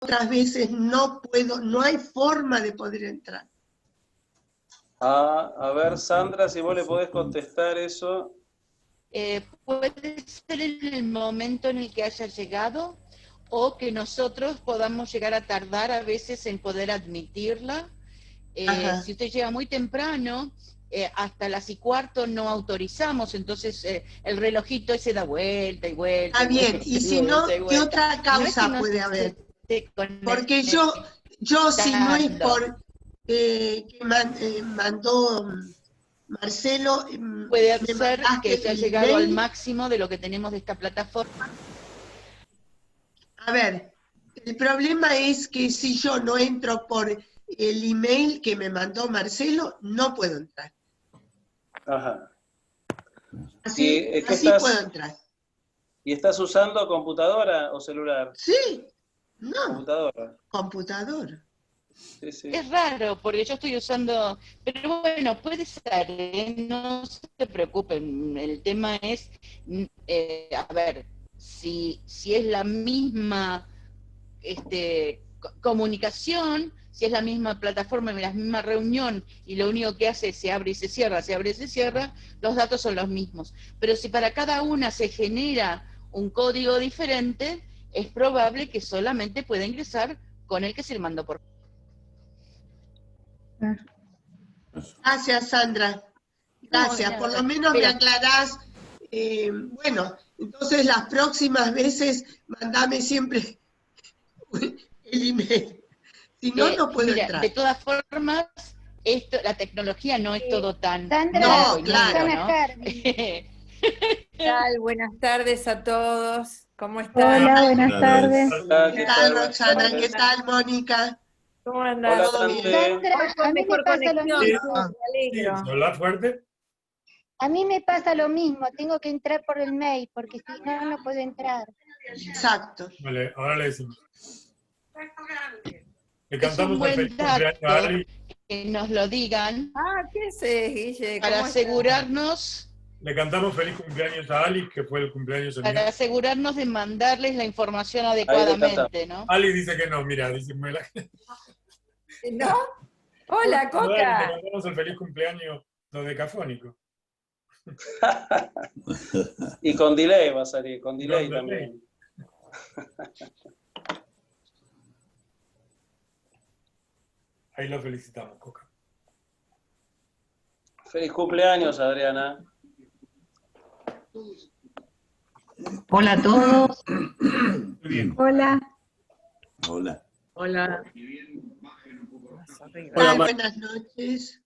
otras veces no puedo, no hay forma de poder entrar. A ver, Sandra, si vos le podés contestar eso. Puede ser en el momento en el que haya llegado o que nosotros podamos llegar a tardar a veces en poder admitirla. Si usted llega muy temprano, hasta las 1:15 no autorizamos, entonces el relojito ese da vuelta y vuelta. Está bien, y si no, ¿qué otra causa no puede haber? Porque yo si no es por que mandó Marcelo, puede me ser que se ha el llegado al email. máximo de lo que tenemos de esta plataforma. A ver, el problema es que si yo no entro por el email que me mandó Marcelo, no puedo entrar. Ajá. Así puedo entrar. ¿Y estás usando computadora o celular? Sí, no. Computadora. Computador. Sí, sí. Es raro, porque yo estoy usando, pero bueno, puede ser, no se preocupen, el tema es, a ver, si es la misma comunicación, si es la misma plataforma, la misma reunión, y lo único que hace es se abre y se cierra, se abre y se cierra, los datos son los mismos. Pero si para cada una se genera un código diferente, es probable que solamente pueda ingresar con el que se le mandó por. Gracias, Sandra. Gracias, por lo menos me aclarás. Bueno, entonces las próximas veces mandame siempre el email. Si no, no puedo entrar. De todas formas, la tecnología no es todo tan... Sandra, no, claro. ¿no? ¿Qué tal? Buenas tardes a todos. ¿Cómo están? Hola, buenas tardes. ¿Qué tal, Roxana? ¿Qué tal, Mónica? ¿Cómo andan? Hola, ¿Todo bien? Sandra, a mí me pasa lo mismo. Me alegro. ¿Hablar fuerte? A mí me pasa lo mismo. Tengo que entrar por el mail, porque si no, no puedo entrar. Exacto. Vale, ahora le decimos. Le Es cantamos un buen el feliz cumpleaños a dato Ali. que nos lo digan ¿Qué es, Guille? para asegurarnos... Le cantamos feliz cumpleaños a Ali, que fue el cumpleaños el Para mío. asegurarnos de mandarles la información adecuadamente, ¿no? Ali dice que no, mira, dice... ¿No? Hola, Le Coca. cantamos el feliz cumpleaños dodecafónico. Y con delay va a salir, con delay también. Ahí lo felicitamos, Coca. Feliz cumpleaños, Adriana. Hola a todos. Muy bien. Hola. Hola. Hola. Hola, buenas noches.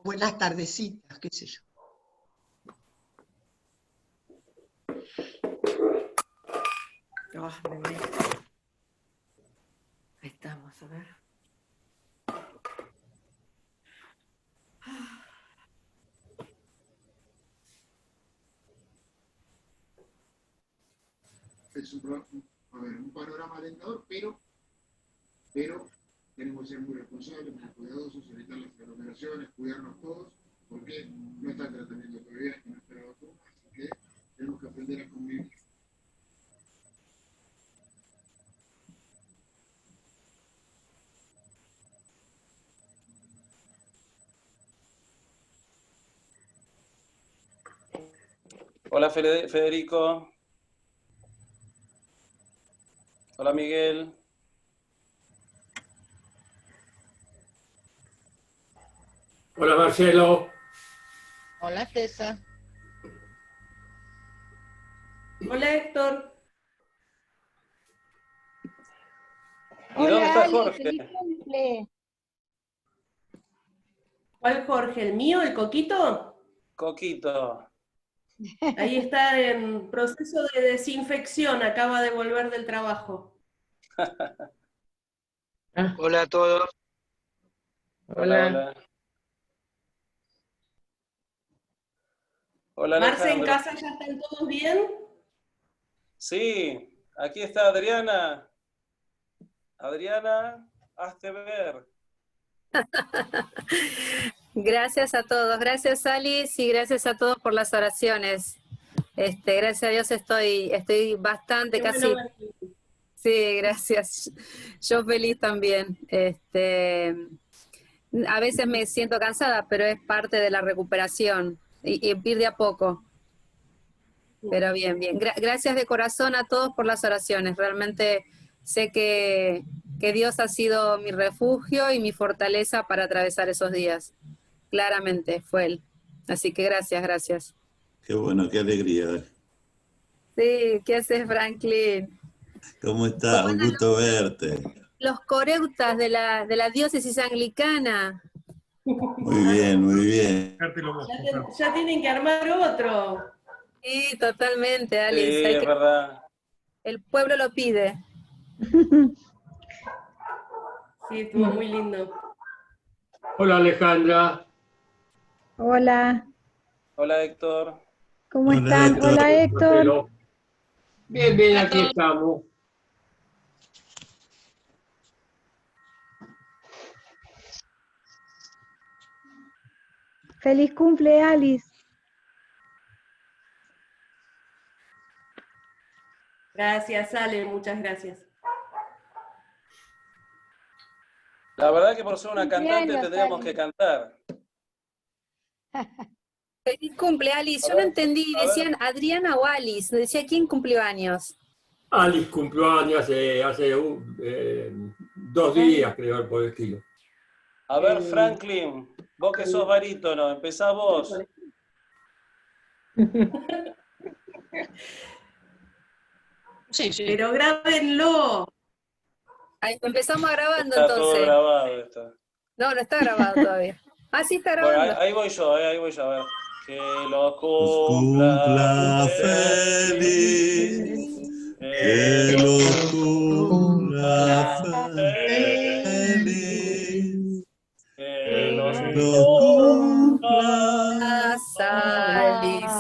Buenas tardecitas, qué sé yo. Ahí estamos, a ver. Es un panorama alentador, pero tenemos que ser muy responsables, muy cuidadosos, evitar las aglomeraciones, cuidarnos todos, porque no está el tratamiento todavía y no está la vacuna, así que tenemos que aprender a convivir. Hola, Federico. Hola, Miguel. Hola, Marcelo. Hola, Tessa. Hola, Héctor. ¿Y dónde está Ali, Jorge? feliz cumple. ¿Cuál Jorge? ¿El mío, el Coquito? Coquito. Ahí está en proceso de desinfección, acaba de volver del trabajo. Hola a todos. Hola. Hola, Marce, ¿en Alejandro. casa ya están todos bien? Sí, aquí está Adriana. Adriana, hazte ver. Gracias a todos, gracias Alice y gracias a todos por las oraciones. Gracias a Dios estoy bastante, Qué casi, bueno. Sí, gracias. Yo feliz también. A veces me siento cansada, pero es parte de la recuperación y ir de a poco. Pero bien, bien. Gracias de corazón a todos por las oraciones. Realmente sé que Dios ha sido mi refugio y mi fortaleza para atravesar esos días. Claramente fue Él. Así que gracias, gracias. Qué bueno, qué alegría. Sí, ¿qué haces, Franklin? ¿Cómo estás? Un gusto verte. Los coreutas de la diócesis anglicana. Muy bien, muy bien. Ya tienen que armar otro. Sí, totalmente, Alice. Sí, es verdad. El pueblo lo pide. Sí, estuvo muy lindo. Hola Alejandra. Hola, Hola Héctor. ¿cómo están? Hola, Héctor. Marcelo. Bien, bien, aquí estamos. Feliz cumple, Alice. Gracias, Ale, muchas gracias. La verdad que por ser una cantante Cumpleaños, tendríamos Ale. que cantar. Feliz cumple, Alice. Yo no entendí, decían Adriana o Alice. Decía, ¿quién cumplió años? Alice cumplió años hace 2 días, creo, por el estilo. A ver, Franklin, vos que sos barítono, empezá vos. Sí, sí. Pero grábenlo. Ahí, empezamos grabando Está todo entonces. grabado esto. No, no está grabado todavía. Ah, sí está Bueno, grabando. ahí voy yo, a ver. Que los Cumpla cumpla feliz, que los cumpla feliz, que los cumpla Alice.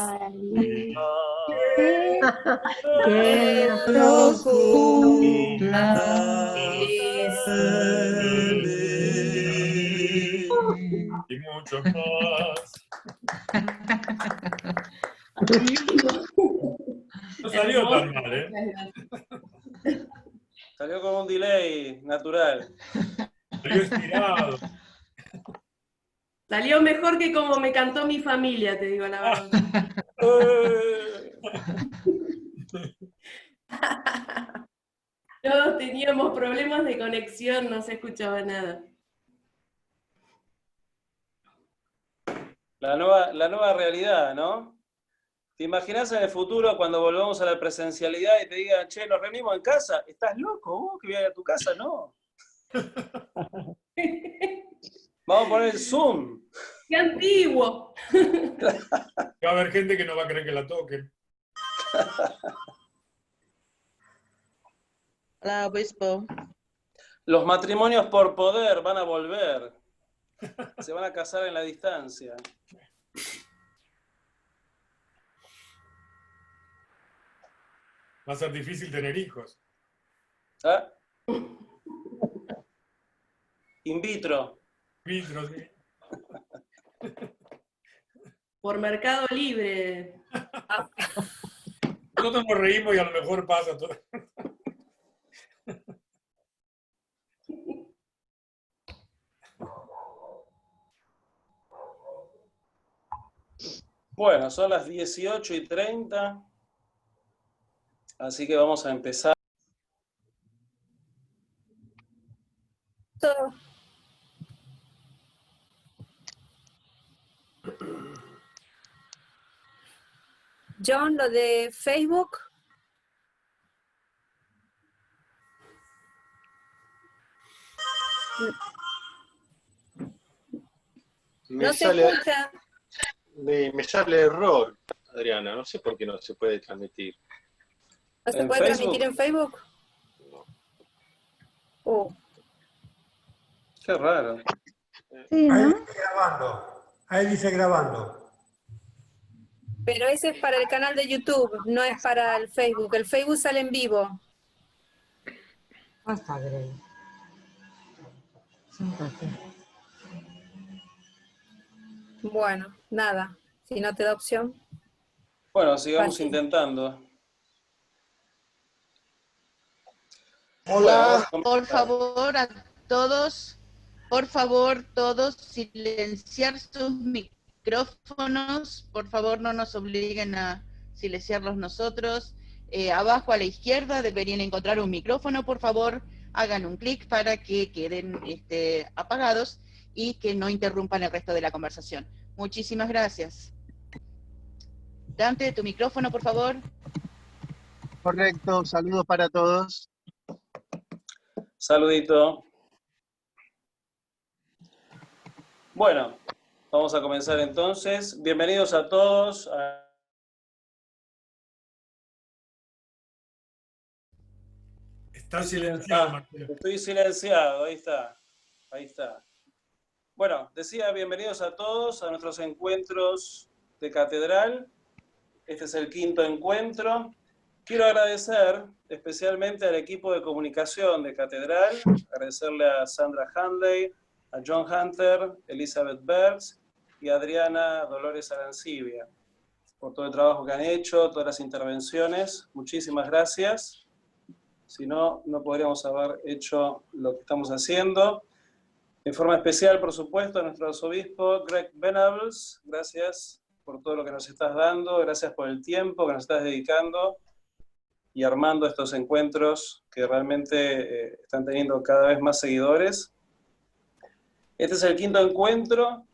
Que los cumpla feliz. Y mucho más. No salió tan mal, ¿eh? Salió con un delay natural. Salió estirado. Salió mejor que como me cantó mi familia, te digo la verdad. Todos teníamos problemas de conexión, no se escuchaba nada. La nueva realidad, ¿no? ¿Te imaginas en el futuro cuando volvamos a la presencialidad y te digan, che, nos reunimos en casa? ¿Estás loco vos que voy a ir a tu casa? No. Vamos a poner el Zoom. ¡Qué antiguo! Va a haber gente que no va a querer que la toquen. Hola, obispo. Los matrimonios por poder van a volver. Se van a casar en la distancia. Va a ser difícil tener hijos. ¿Ah? In vitro. Vitro, sí. Por Mercado Libre. Nosotros nos reímos y a lo mejor pasa todo. Bueno, son las 18:30. Así que vamos a empezar. Todo. John, lo de Facebook. No se escucha. Me sale error, Adriana. No sé por qué no se puede transmitir. ¿No se puede transmitir en Facebook? No. Qué raro. Sí, ¿no? Ahí dice grabando. Ahí dice grabando. Pero ese es para el canal de YouTube, no es para el Facebook. El Facebook sale en vivo. Basta, Grey. Siéntate. Bueno, nada. Si no te da opción. Bueno, sigamos Fácil. intentando. Hola. Por favor, a todos, por favor, todos, silenciar sus micrófonos. Por favor, no nos obliguen a silenciarlos nosotros. Abajo a la izquierda deberían encontrar un micrófono. Por favor, hagan un clic para que queden apagados y que no interrumpan el resto de la conversación. Muchísimas gracias. Dante, tu micrófono, por favor. Correcto, saludos para todos. Saludito. Bueno, vamos a comenzar entonces. Bienvenidos a todos. Está silenciado, Marcelo. Estoy silenciado, ahí está. Ahí está. Bueno, decía bienvenidos a todos a nuestros encuentros de catedral. Este es el 5º encuentro. Quiero agradecer especialmente al equipo de comunicación de Catedral, agradecerle a Sandra Handley, a John Hunter, Elizabeth Bertz y a Adriana Dolores Arancibia por todo el trabajo que han hecho, todas las intervenciones. Muchísimas gracias. Si no, no podríamos haber hecho lo que estamos haciendo. En forma especial, por supuesto, a nuestro arzobispo Greg Venables. Gracias por todo lo que nos estás dando, gracias por el tiempo que nos estás dedicando y armando estos encuentros que realmente están teniendo cada vez más seguidores. Este es el 5º encuentro.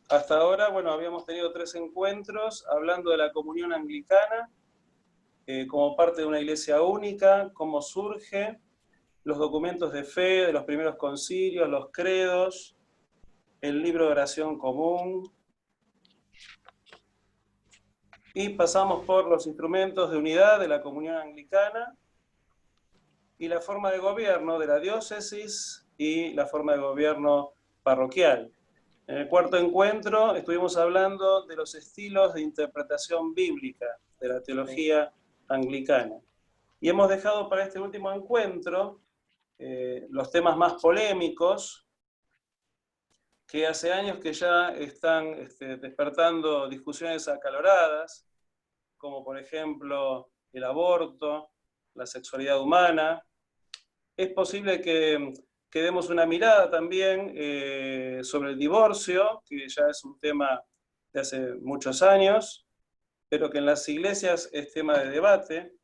Hasta ahora, bueno, habíamos tenido 3 encuentros hablando de la comunión anglicana como parte de una iglesia única, cómo surge, los documentos de fe de los primeros concilios, los credos, el libro de oración común. Y pasamos por los instrumentos de unidad de la comunión anglicana y la forma de gobierno de la diócesis y la forma de gobierno parroquial. En el 4º encuentro estuvimos hablando de los estilos de interpretación bíblica de la teología anglicana. Y hemos dejado para este último encuentro los temas más polémicos, que hace años que ya están despertando discusiones acaloradas, como por ejemplo el aborto, la sexualidad humana. Es posible que demos una mirada también sobre el divorcio, que ya es un tema de hace muchos años, pero que en las iglesias es tema de debate.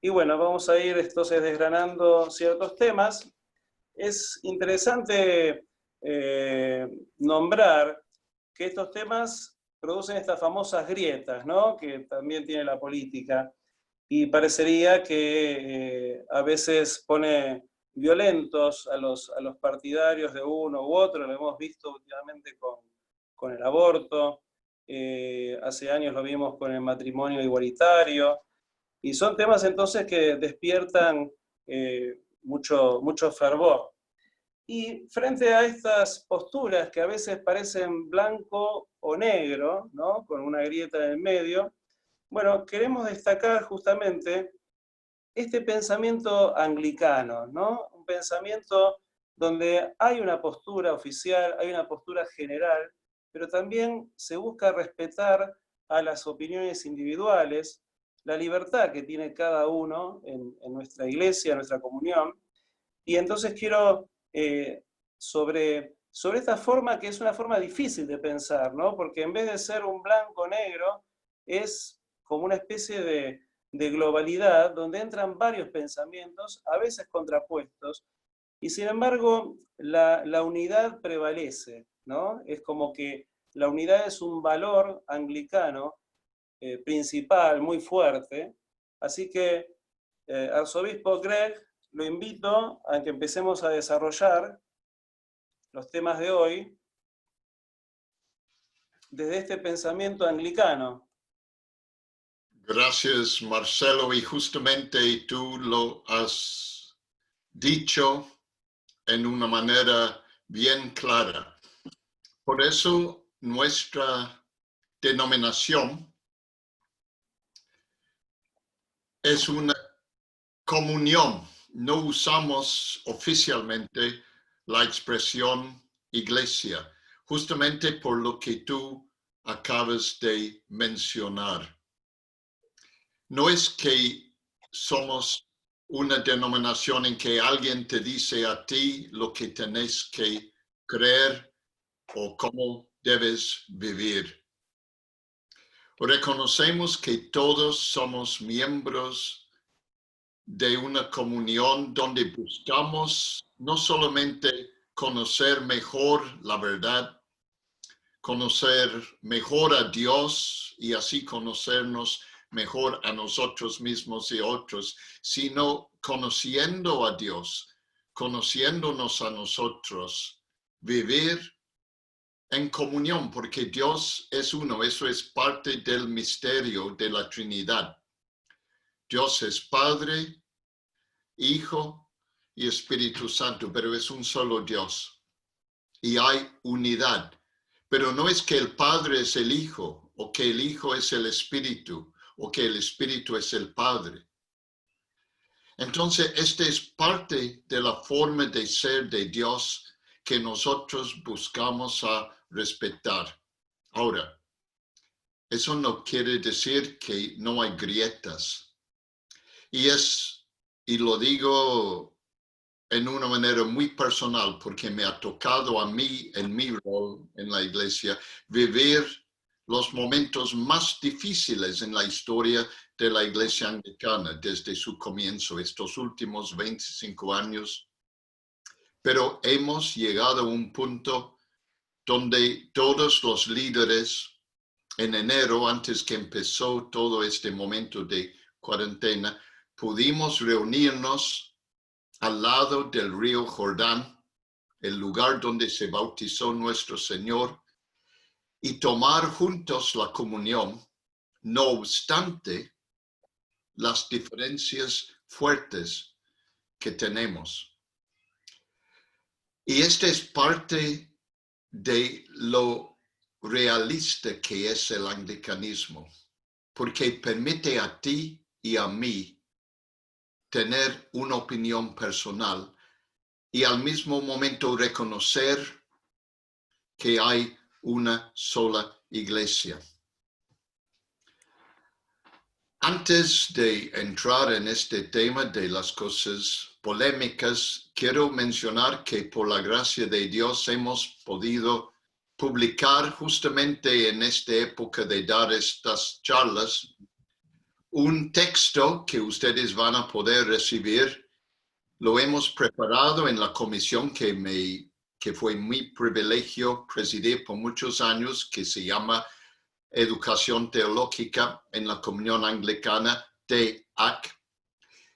Y bueno, vamos a ir entonces desgranando ciertos temas. Es interesante nombrar que estos temas producen estas famosas grietas, ¿no?, que también tiene la política, y parecería que a veces pone violentos a los partidarios de uno u otro. Lo hemos visto últimamente con el aborto, hace años lo vimos con el matrimonio igualitario, y son temas entonces que despiertan mucho fervor. Y frente a estas posturas que a veces parecen blanco o negro, ¿no?, con una grieta en el medio, bueno, queremos destacar justamente este pensamiento anglicano, ¿no?, un pensamiento donde hay una postura oficial, hay una postura general, pero también se busca respetar a las opiniones individuales, la libertad que tiene cada uno en nuestra iglesia, en nuestra comunión. Y entonces quiero, sobre esta forma, que es una forma difícil de pensar, ¿no?, porque en vez de ser un blanco-negro, es como una especie de globalidad, donde entran varios pensamientos, a veces contrapuestos, y sin embargo la unidad prevalece, ¿no? Es como que la unidad es un valor anglicano principal, muy fuerte. Así que, arzobispo Greg, lo invito a que empecemos a desarrollar los temas de hoy desde este pensamiento anglicano. Gracias, Marcelo, y justamente tú lo has dicho en una manera bien clara. Por eso nuestra denominación es una comunión. No usamos oficialmente la expresión iglesia, justamente por lo que tú acabas de mencionar. no es que somos una denominación en que alguien te dice a ti lo que tenés que creer o cómo debes vivir. Reconocemos que todos somos miembros de una comunión donde buscamos no solamente conocer mejor la verdad, conocer mejor a Dios y así conocernos mejor a nosotros mismos y otros, sino conociendo a Dios, conociéndonos a nosotros, vivir en comunión, porque Dios es uno. Eso es parte del misterio de la Trinidad. Dios es Padre, Hijo y Espíritu Santo, pero es un solo Dios. Y hay unidad. Pero no es que el Padre es el Hijo, o que el Hijo es el Espíritu, o que el Espíritu es el Padre. Entonces, esta es parte de la forma de ser de Dios que nosotros buscamos a respetar. Ahora, eso no quiere decir que no hay grietas. Y lo digo en una manera muy personal, porque me ha tocado a mí, en mi rol en la iglesia, vivir los momentos más difíciles en la historia de la iglesia anglicana desde su comienzo, estos últimos 25 años. Pero hemos llegado a un punto donde todos los líderes, en enero, antes que empezó todo este momento de cuarentena, pudimos reunirnos al lado del río Jordán, el lugar donde se bautizó nuestro Señor, y tomar juntos la comunión, no obstante las diferencias fuertes que tenemos. Y esta es parte de lo realista que es el anglicanismo, porque permite a ti y a mí tener una opinión personal y al mismo momento reconocer que hay una sola iglesia. Antes de entrar en este tema de las cosas polémicas, quiero mencionar que por la gracia de Dios hemos podido publicar justamente en esta época de dar estas charlas un texto que ustedes van a poder recibir. Lo hemos preparado en la comisión que fue mi privilegio presidir por muchos años, que se llama Educación Teológica en la Comunión Anglicana, TEAC.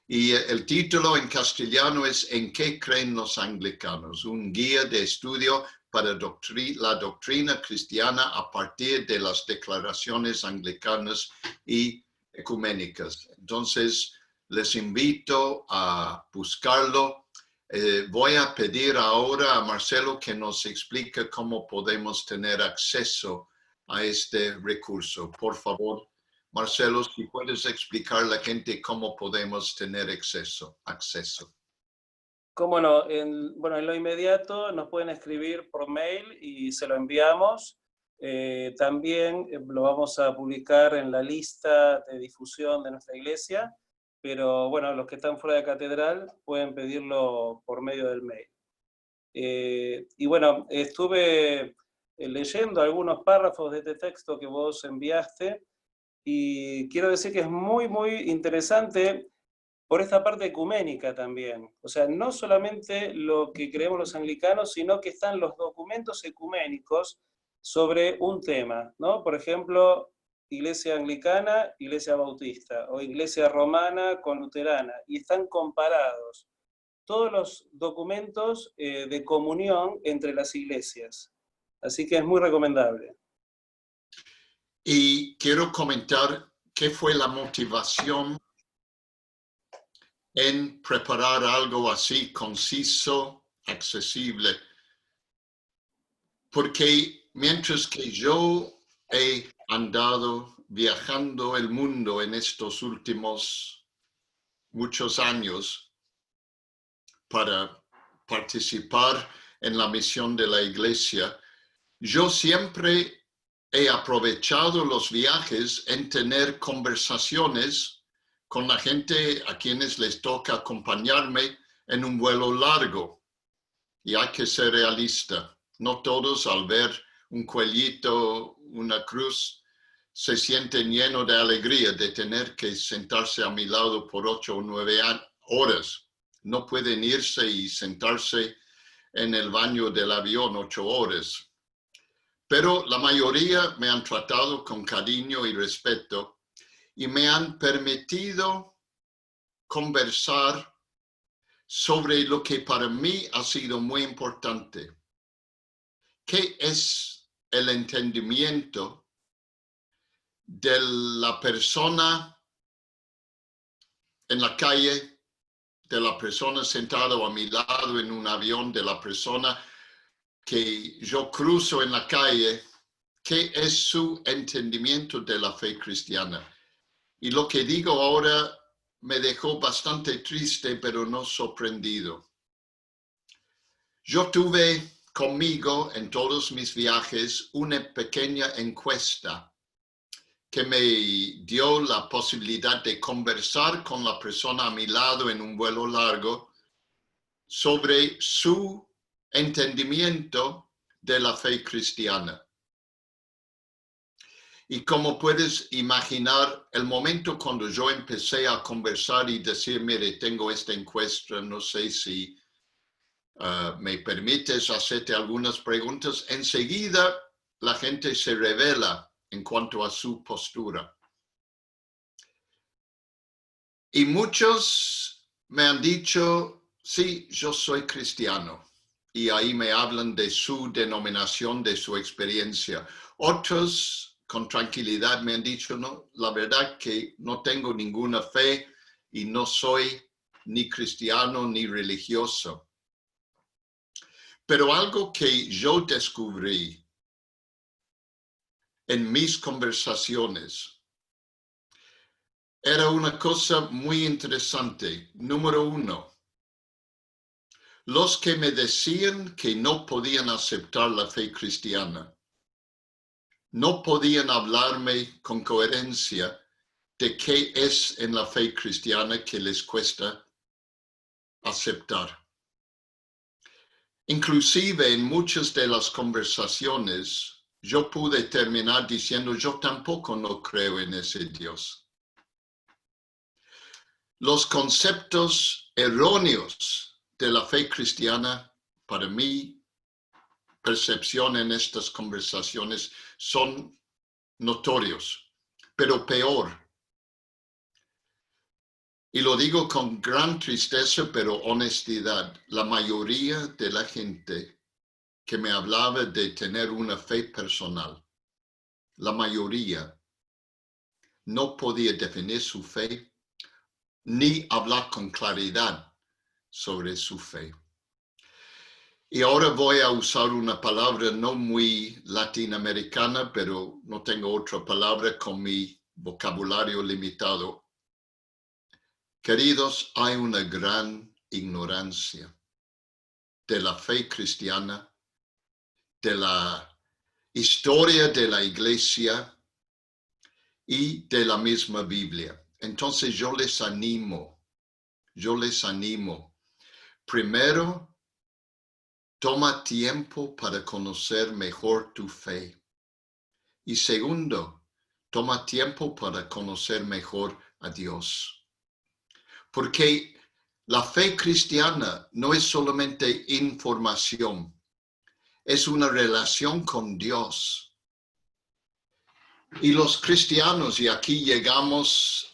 Y el título en castellano es ¿En qué creen los anglicanos? Un guía de estudio para la doctrina cristiana a partir de las declaraciones anglicanas y ecuménicas. Entonces, les invito a buscarlo. Voy a pedir ahora a Marcelo que nos explique cómo podemos tener acceso a este recurso. Por favor, Marcelo, si puedes explicar a la gente cómo podemos tener acceso. Cómo no, en lo inmediato nos pueden escribir por mail y se lo enviamos. También lo vamos a publicar en la lista de difusión de nuestra iglesia, pero bueno, los que están fuera de catedral pueden pedirlo por medio del mail. Y bueno, estuve leyendo algunos párrafos de este texto que vos enviaste y quiero decir que es muy, muy interesante por esta parte ecuménica también. O sea, no solamente lo que creemos los anglicanos, sino que están los documentos ecuménicos sobre un tema, ¿no? Por ejemplo, Iglesia Anglicana, Iglesia Bautista, o Iglesia Romana con Luterana, y están comparados todos los documentos de comunión entre las iglesias. Así que es muy recomendable. Y quiero comentar qué fue la motivación en preparar algo así conciso, accesible. Porque mientras que yo he andado viajando el mundo en estos últimos muchos años para participar en la misión de la iglesia, yo siempre he aprovechado los viajes en tener conversaciones con la gente a quienes les toca acompañarme en un vuelo largo. Y hay que ser realista. No todos al ver un cuellito, una cruz, se sienten llenos de alegría de tener que sentarse a mi lado por 8 o 9 horas. No pueden irse y sentarse en el baño del avión 8 horas. Pero la mayoría me han tratado con cariño y respeto y me han permitido conversar sobre lo que para mí ha sido muy importante. ¿Qué es el entendimiento de la persona en la calle, de la persona sentada a mi lado en un avión, de la persona que yo cruzo en la calle? ¿Qué es su entendimiento de la fe cristiana? Y lo que digo ahora me dejó bastante triste, pero no sorprendido. Yo tuve conmigo en todos mis viajes una pequeña encuesta que me dio la posibilidad de conversar con la persona a mi lado en un vuelo largo sobre su entendimiento de la fe cristiana. Y como puedes imaginar, el momento cuando yo empecé a conversar y decir, mire, tengo esta encuesta, no sé si me permites hacerte algunas preguntas, enseguida la gente se revela en cuanto a su postura. Y muchos me han dicho, sí, yo soy cristiano. Y ahí me hablan de su denominación, de su experiencia. Otros con tranquilidad me han dicho, no, la verdad que no tengo ninguna fe y no soy ni cristiano ni religioso. Pero algo que yo descubrí en mis conversaciones era una cosa muy interesante. Número uno, los que me decían que no podían aceptar la fe cristiana no podían hablarme con coherencia de qué es en la fe cristiana que les cuesta aceptar. Inclusive en muchas de las conversaciones yo pude terminar diciendo yo tampoco no creo en ese Dios. Los conceptos erróneos de la fe cristiana, para mí, percepción en estas conversaciones son notorios, pero peor. Y lo digo con gran tristeza, pero honestidad. La mayoría de la gente que me hablaba de tener una fe personal, la mayoría no podía definir su fe ni hablar con claridad sobre su fe. Y ahora voy a usar una palabra no muy latinoamericana, pero no tengo otra palabra con mi vocabulario limitado. Queridos, hay una gran ignorancia de la fe cristiana, de la historia de la iglesia y de la misma Biblia. Entonces yo les animo. Primero, toma tiempo para conocer mejor tu fe. Y segundo, toma tiempo para conocer mejor a Dios. Porque la fe cristiana no es solamente información, es una relación con Dios. Y los cristianos, y aquí llegamos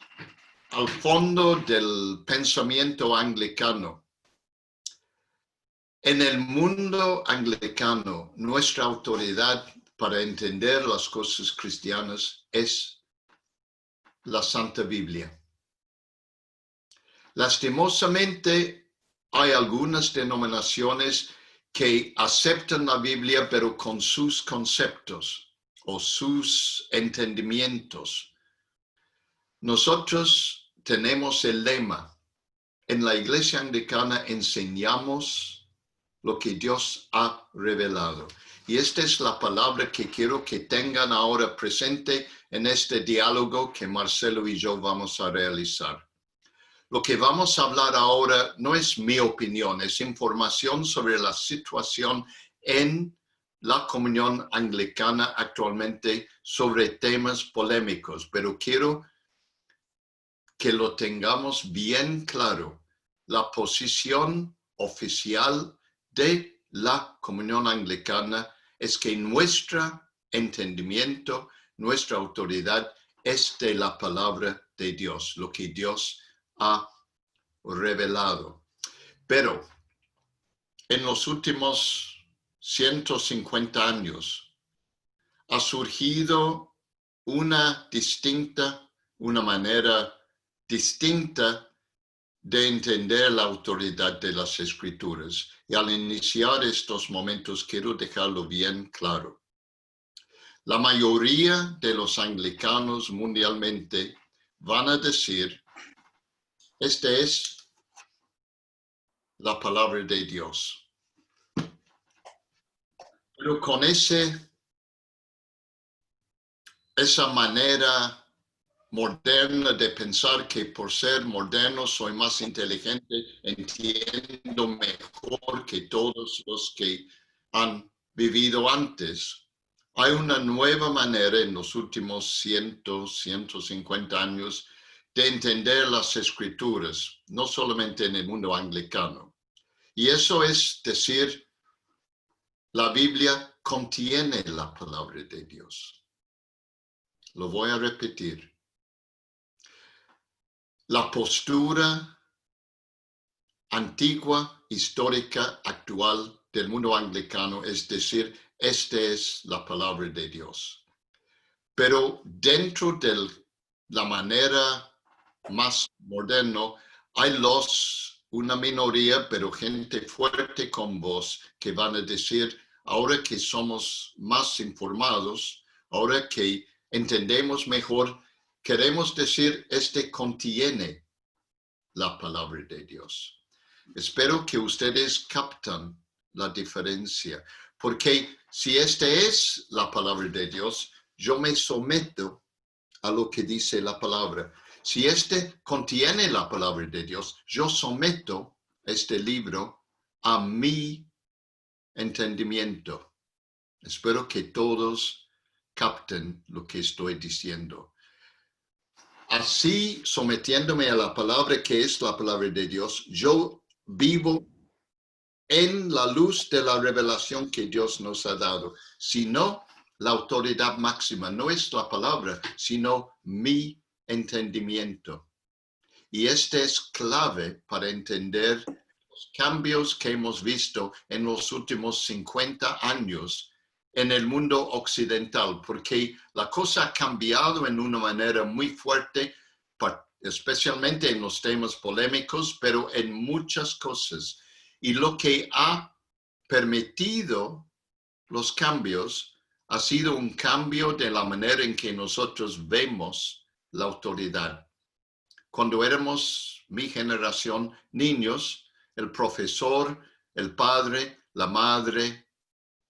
al fondo del pensamiento anglicano. En el mundo anglicano, nuestra autoridad para entender las cosas cristianas es la Santa Biblia. Lastimosamente, hay algunas denominaciones que aceptan la Biblia, pero con sus conceptos o sus entendimientos. Nosotros tenemos el lema. En la Iglesia Anglicana enseñamos lo que Dios ha revelado. Y esta es la palabra que quiero que tengan ahora presente en este diálogo que Marcelo y yo vamos a realizar. Lo que vamos a hablar ahora no es mi opinión, es información sobre la situación en la comunión anglicana actualmente sobre temas polémicos, pero quiero que lo tengamos bien claro. La posición oficial de la comunión anglicana es que nuestro entendimiento, nuestra autoridad es de la palabra de Dios, lo que Dios ha revelado. Pero en los últimos 150 años ha surgido una manera distinta de entender la autoridad de las Escrituras. Y al iniciar estos momentos quiero dejarlo bien claro. La mayoría de los anglicanos mundialmente van a decir, esta es la palabra de Dios. Pero con esa manera moderna de pensar que por ser moderno soy más inteligente, entiendo mejor que todos los que han vivido antes. Hay una nueva manera en los últimos 150 años de entender las Escrituras, no solamente en el mundo anglicano. Y eso es decir, la Biblia contiene la palabra de Dios. Lo voy a repetir. La postura antigua, histórica, actual del mundo anglicano es decir, esta es la palabra de Dios. Pero dentro de la manera más moderna, hay una minoría, pero gente fuerte con voz, que van a decir, ahora que somos más informados, ahora que entendemos mejor, queremos decir, este contiene la palabra de Dios. Espero que ustedes captan la diferencia, porque si esta es la palabra de Dios, yo me someto a lo que dice la palabra. Si este contiene la palabra de Dios, yo someto este libro a mi entendimiento. Espero que todos capten lo que estoy diciendo. Así, sometiéndome a la palabra que es la palabra de Dios, yo vivo en la luz de la revelación que Dios nos ha dado. Si no, la autoridad máxima no es la palabra, sino mi entendimiento. Y este es clave para entender los cambios que hemos visto en los últimos 50 años en el mundo occidental, porque la cosa ha cambiado en una manera muy fuerte, especialmente en los temas polémicos, pero en muchas cosas. Y lo que ha permitido los cambios ha sido un cambio de la manera en que nosotros vemos la autoridad. Cuando éramos, mi generación, niños, el profesor, el padre, la madre,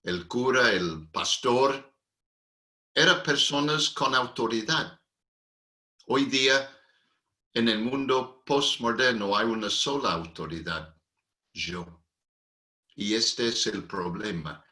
el cura, el pastor, eran personas con autoridad. Hoy día, en el mundo postmoderno, hay una sola autoridad, yo. Y este es el problema.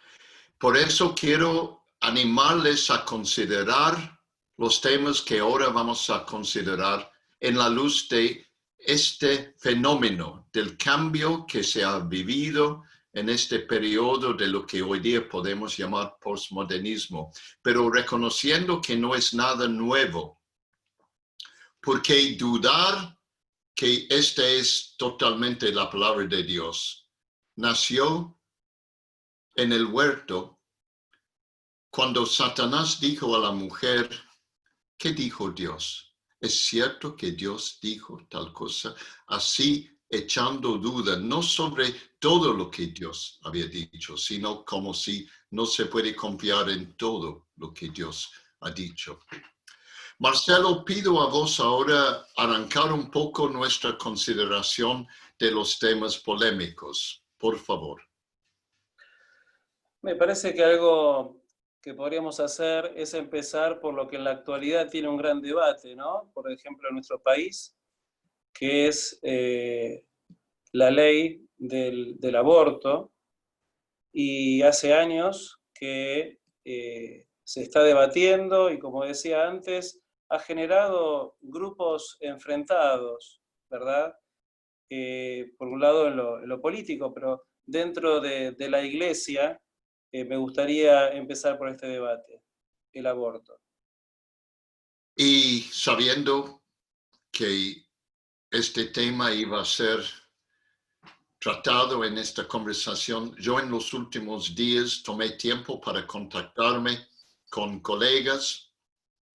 Por eso quiero animarles a considerar los temas que ahora vamos a considerar en la luz de este fenómeno del cambio que se ha vivido en este periodo de lo que hoy día podemos llamar postmodernismo, pero reconociendo que no es nada nuevo, porque dudar que esta es totalmente la palabra de Dios nació en el huerto cuando Satanás dijo a la mujer, ¿qué dijo Dios? ¿Es cierto que Dios dijo tal cosa? Así echando duda, no sobre todo lo que Dios había dicho, sino como si no se puede confiar en todo lo que Dios ha dicho. Marcelo, pido a vos ahora arrancar un poco nuestra consideración de los temas polémicos. Por favor. Me parece que algo que podríamos hacer es empezar por lo que en la actualidad tiene un gran debate, ¿no? Por ejemplo, en nuestro país, que es la ley del aborto, y hace años que se está debatiendo y, como decía antes, ha generado grupos enfrentados, ¿verdad? Por un lado en lo político, pero dentro de la Iglesia me gustaría empezar por este debate, el aborto. Y sabiendo que este tema iba a ser tratado en esta conversación, yo en los últimos días tomé tiempo para contactarme con colegas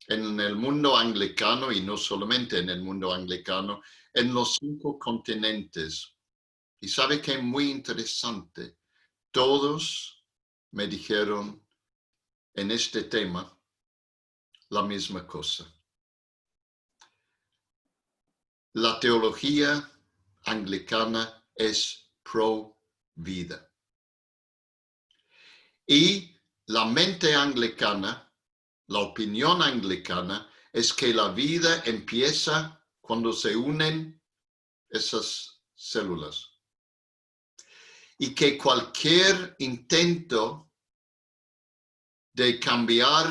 en el mundo anglicano, y no solamente en el mundo anglicano, en los 5 continentes. Y sabe que es muy interesante, todos me dijeron en este tema la misma cosa. La teología anglicana es pro vida. Y la mente anglicana, la opinión anglicana, es que la vida empieza cuando se unen esas células. Y que cualquier intento de cambiar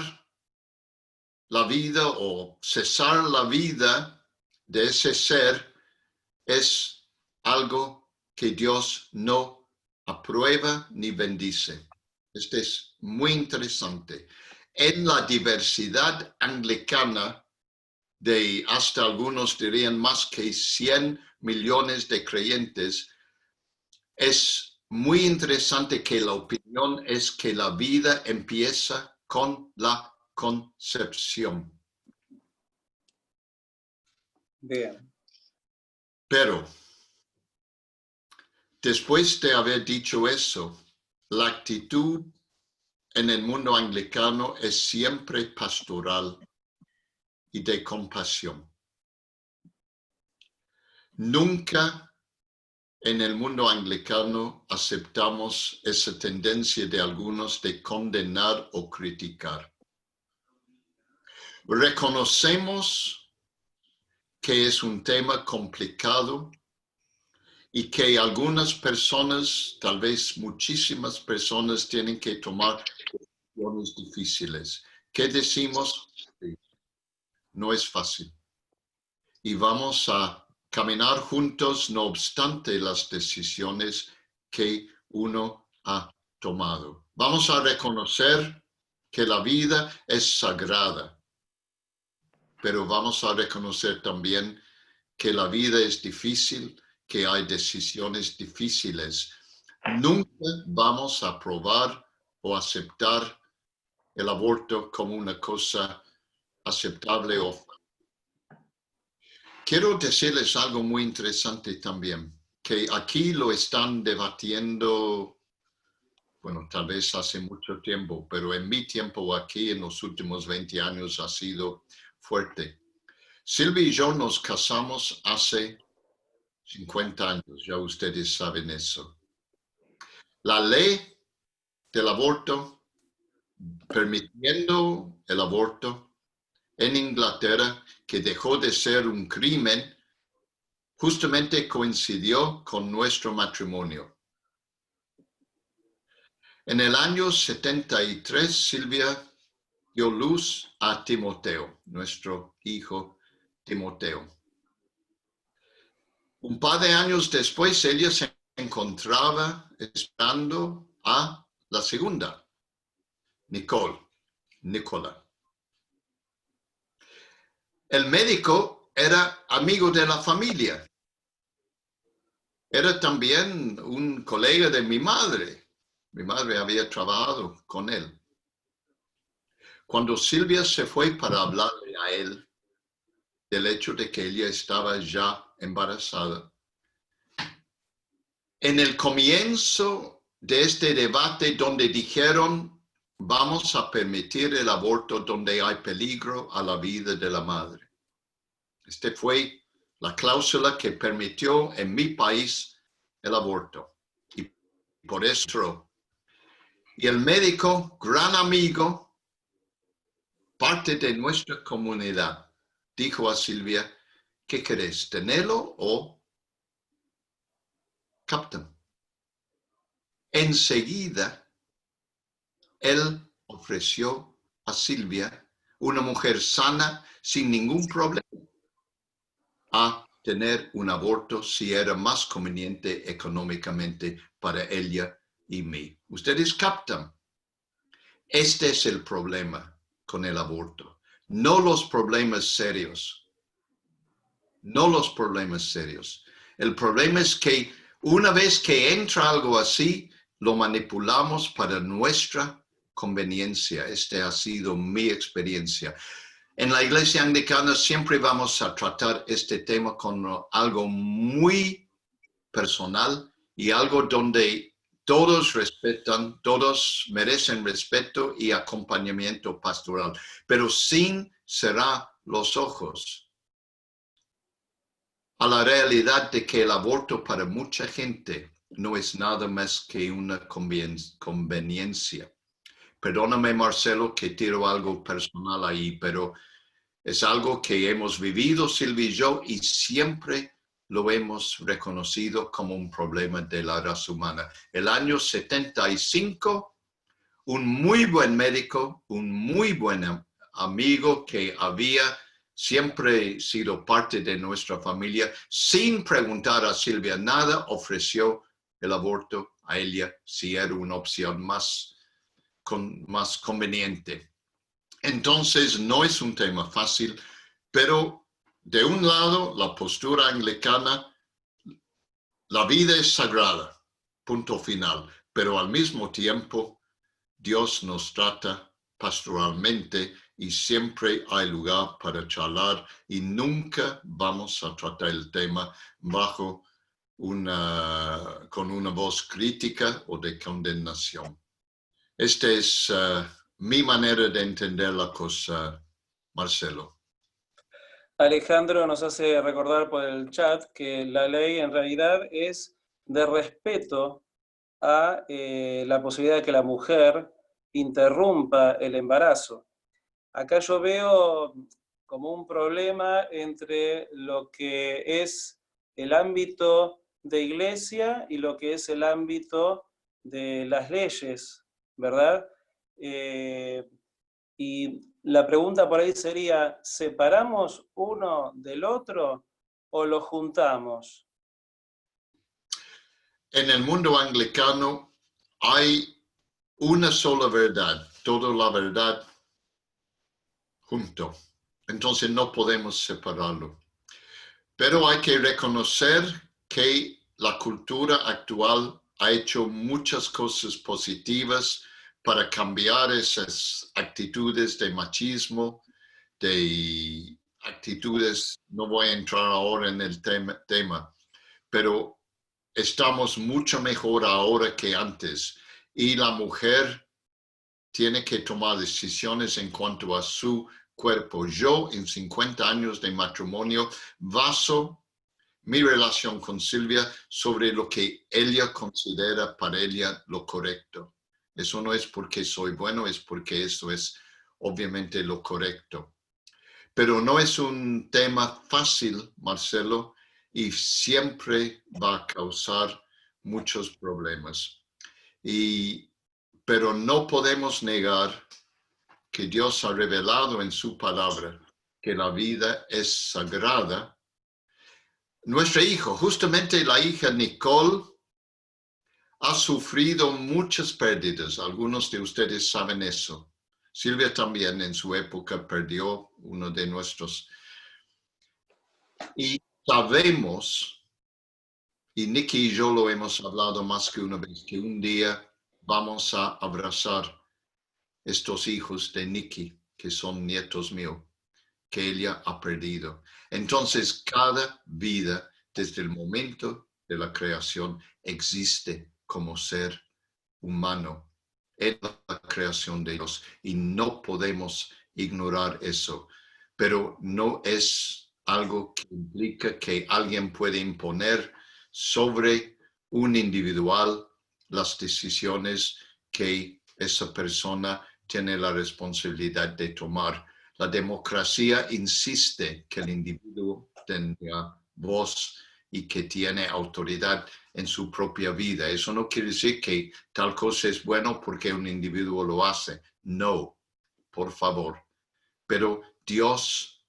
la vida o cesar la vida de ese ser es algo que Dios no aprueba ni bendice. Este es muy interesante. En la diversidad anglicana de hasta algunos dirían más que 100 millones de creyentes, es muy interesante que la opinión es que la vida empieza con la concepción. Bien. Pero, después de haber dicho eso, la actitud en el mundo anglicano es siempre pastoral y de compasión. Nunca en el mundo anglicano aceptamos esa tendencia de algunos de condenar o criticar. Reconocemos que es un tema complicado y que algunas personas, tal vez muchísimas personas, tienen que tomar decisiones difíciles. ¿Qué decimos? No es fácil. Y vamos a caminar juntos, no obstante las decisiones que uno ha tomado. Vamos a reconocer que la vida es sagrada, pero vamos a reconocer también que la vida es difícil, que hay decisiones difíciles. Nunca vamos a aprobar o aceptar el aborto como una cosa aceptable o... Quiero decirles algo muy interesante también, que aquí lo están debatiendo, bueno, tal vez hace mucho tiempo, pero en mi tiempo aquí, en los últimos 20 años, ha sido fuerte. Silvia y yo nos casamos hace 50 años, ya ustedes saben eso. La ley del aborto, permitiendo el aborto en Inglaterra, que dejó de ser un crimen, justamente coincidió con nuestro matrimonio. En el año 73, Silvia dio luz a Timoteo, nuestro hijo Timoteo. Un par de años después, ella se encontraba esperando a la segunda, Nicola. El médico era amigo de la familia. Era también un colega de mi madre. Mi madre había trabajado con él. Cuando Silvia se fue para hablarle a él del hecho de que ella estaba ya embarazada, en el comienzo de este debate donde dijeron vamos a permitir el aborto donde hay peligro a la vida de la madre. Esta fue la cláusula que permitió en mi país el aborto. Y por eso, y el médico, gran amigo, parte de nuestra comunidad, dijo a Silvia ¿Qué querés? ¿Tenerlo o captan? Enseguida, él ofreció a Silvia, una mujer sana, sin ningún problema, a tener un aborto si era más conveniente económicamente para ella y mí. Ustedes captan. Este es el problema con el aborto. No los problemas serios. No los problemas serios. El problema es que una vez que entra algo así, lo manipulamos para nuestra conveniencia. Esta ha sido mi experiencia. En la iglesia anglicana siempre vamos a tratar este tema con algo muy personal y algo donde todos respetan, todos merecen respeto y acompañamiento pastoral, pero sin cerrar los ojos a la realidad de que el aborto para mucha gente no es nada más que una conveniencia. Perdóname, Marcelo, que tiro algo personal ahí, pero es algo que hemos vivido, Silvia y yo, y siempre lo hemos reconocido como un problema de la raza humana. El año 75, un muy buen médico, un muy buen amigo que había siempre sido parte de nuestra familia, sin preguntar a Silvia nada, ofreció el aborto a ella si era una opción más conveniente. Entonces, no es un tema fácil, pero de un lado, la postura anglicana, la vida es sagrada, punto final, pero al mismo tiempo, Dios nos trata pastoralmente y siempre hay lugar para charlar y nunca vamos a tratar el tema con una voz crítica o de condenación. Esta es mi manera de entender la cosa, Marcelo. Alejandro nos hace recordar por el chat que la ley en realidad es de respeto a la posibilidad de que la mujer interrumpa el embarazo. Acá yo veo como un problema entre lo que es el ámbito de iglesia y lo que es el ámbito de las leyes, ¿verdad? Y la pregunta por ahí sería, ¿separamos uno del otro o lo juntamos? En el mundo anglicano hay una sola verdad, toda la verdad junto. Entonces no podemos separarlo. Pero hay que reconocer que la cultura actual ha hecho muchas cosas positivas para cambiar esas actitudes de machismo, de actitudes, no voy a entrar ahora en el tema, pero estamos mucho mejor ahora que antes y la mujer tiene que tomar decisiones en cuanto a su cuerpo. Yo, en 50 años de matrimonio, baso mi relación con Silvia sobre lo que ella considera para ella lo correcto. Eso no es porque soy bueno, es porque eso es obviamente lo correcto. Pero no es un tema fácil, Marcelo, y siempre va a causar muchos problemas. Pero no podemos negar que Dios ha revelado en su palabra que la vida es sagrada. Nuestra hija, justamente la hija Nicole, ha sufrido muchas pérdidas. Algunos de ustedes saben eso. Silvia también en su época perdió uno de nuestros. Y sabemos, y Nicky y yo lo hemos hablado más que una vez, que un día vamos a abrazar estos hijos de Nicky, que son nietos míos, que ella ha perdido. Entonces, cada vida, desde el momento de la creación, existe como ser humano en la creación de Dios y no podemos ignorar eso. Pero no es algo que implica que alguien puede imponer sobre un individual las decisiones que esa persona tiene la responsabilidad de tomar. La democracia insiste que el individuo tenga voz y que tiene autoridad en su propia vida. Eso no quiere decir que tal cosa es bueno porque un individuo lo hace. No, por favor. Pero Dios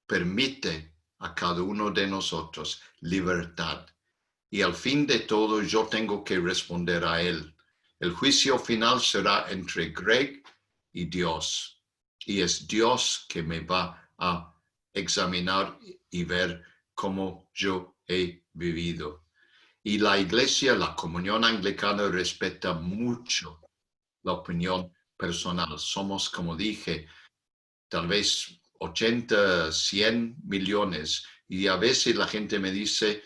permite a cada uno de nosotros libertad. Y al fin de todo yo tengo que responder a Él. El juicio final será entre Greg y Dios. Y es Dios que me va a examinar y ver cómo yo he vivido. Y la Iglesia, la comunión anglicana, respeta mucho la opinión personal. Somos, como dije, tal vez 80, 100 millones. Y a veces la gente me dice,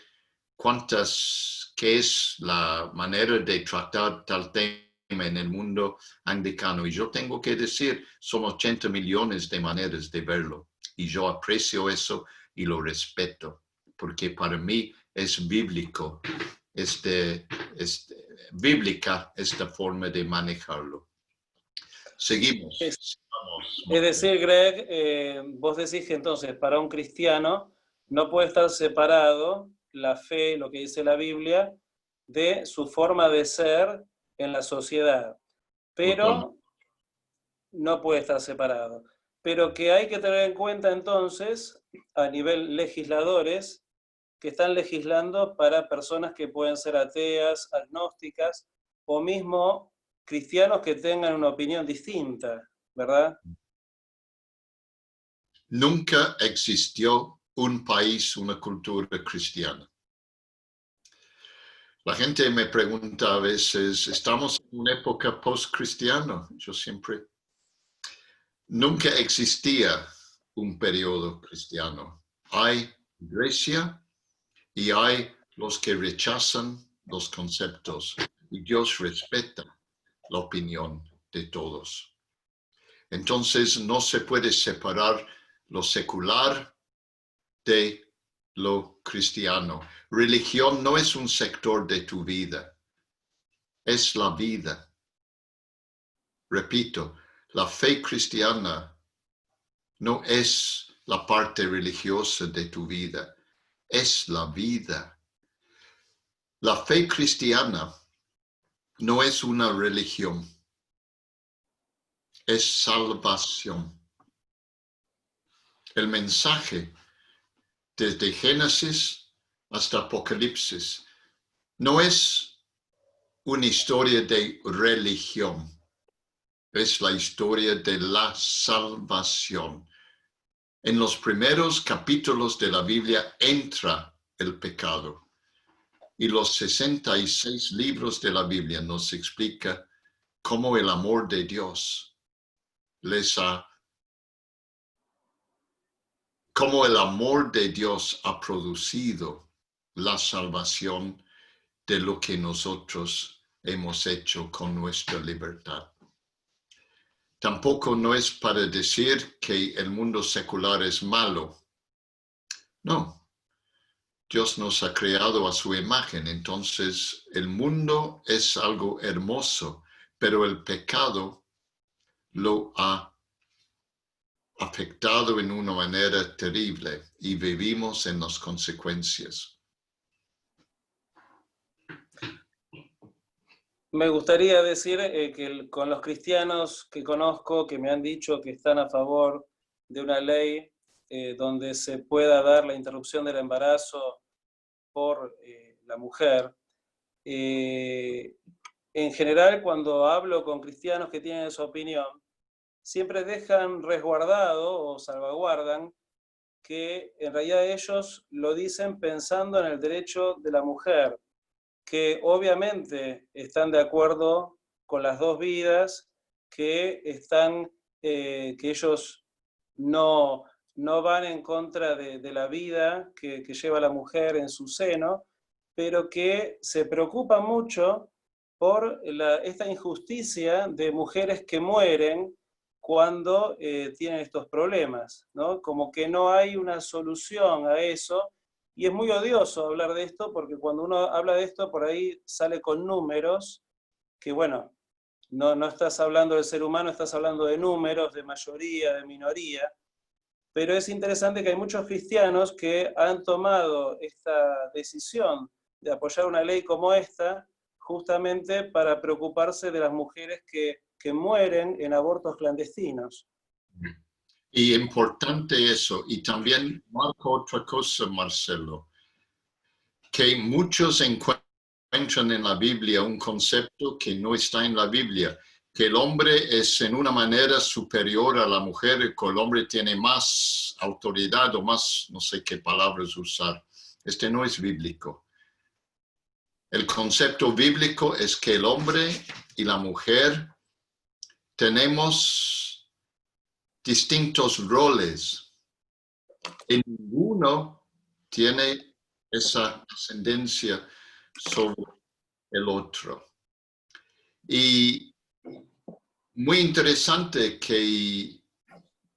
¿qué es la manera de tratar tal tema en el mundo anglicano? Y yo tengo que decir, son 80 millones de maneras de verlo. Y yo aprecio eso y lo respeto, porque para mí es bíblico, bíblica esta forma de manejarlo. Seguimos. Es decir, Greg, vos decís que entonces para un cristiano no puede estar separado la fe, lo que dice la Biblia, de su forma de ser en la sociedad, pero no puede estar separado. Pero que hay que tener en cuenta entonces, a nivel legisladores, que están legislando para personas que pueden ser ateas, agnósticas, o mismo cristianos que tengan una opinión distinta, ¿verdad? Nunca existió un país, una cultura cristiana. La gente me pregunta a veces, ¿estamos en una época post-cristiana? Yo siempre... Nunca existía un periodo cristiano. Hay iglesia y hay los que rechazan los conceptos. Y Dios respeta la opinión de todos. Entonces no se puede separar lo secular de lo cristiano. Religión no es un sector de tu vida, es la vida. Repito, la fe cristiana no es la parte religiosa de tu vida, es la vida. La fe cristiana no es una religión, es salvación. El mensaje desde Génesis hasta Apocalipsis no es una historia de religión, es la historia de la salvación. En los primeros capítulos de la Biblia entra el pecado y los 66 libros de la Biblia nos explica cómo el amor de Dios cómo el amor de Dios ha producido la salvación de lo que nosotros hemos hecho con nuestra libertad. Tampoco no es para decir que el mundo secular es malo. No. Dios nos ha creado a su imagen, entonces el mundo es algo hermoso, pero el pecado lo ha afectado en una manera terrible y vivimos en las consecuencias. Me gustaría decir que con los cristianos que conozco, que me han dicho que están a favor de una ley donde se pueda dar la interrupción del embarazo por la mujer, en general cuando hablo con cristianos que tienen esa opinión, siempre dejan resguardado o salvaguardan que en realidad ellos lo dicen pensando en el derecho de la mujer, que obviamente están de acuerdo con las dos vidas, que ellos no van en contra de la vida que lleva la mujer en su seno, pero que se preocupan mucho por esta injusticia de mujeres que mueren cuando tienen estos problemas, ¿no? Como que no hay una solución a eso, y es muy odioso hablar de esto, porque cuando uno habla de esto, por ahí sale con números, que bueno, no estás hablando del ser humano, estás hablando de números, de mayoría, de minoría, pero es interesante que hay muchos cristianos que han tomado esta decisión de apoyar una ley como esta, justamente para preocuparse de las mujeres que mueren en abortos clandestinos. Y importante eso, y también marco otra cosa, Marcelo, que muchos encuentran en la Biblia un concepto que no está en la Biblia, que el hombre es en una manera superior a la mujer, y que el hombre tiene más autoridad o más, no sé qué palabras usar. Este no es bíblico. El concepto bíblico es que el hombre y la mujer tenemos distintos roles y ninguno tiene esa ascendencia sobre el otro. Y muy interesante que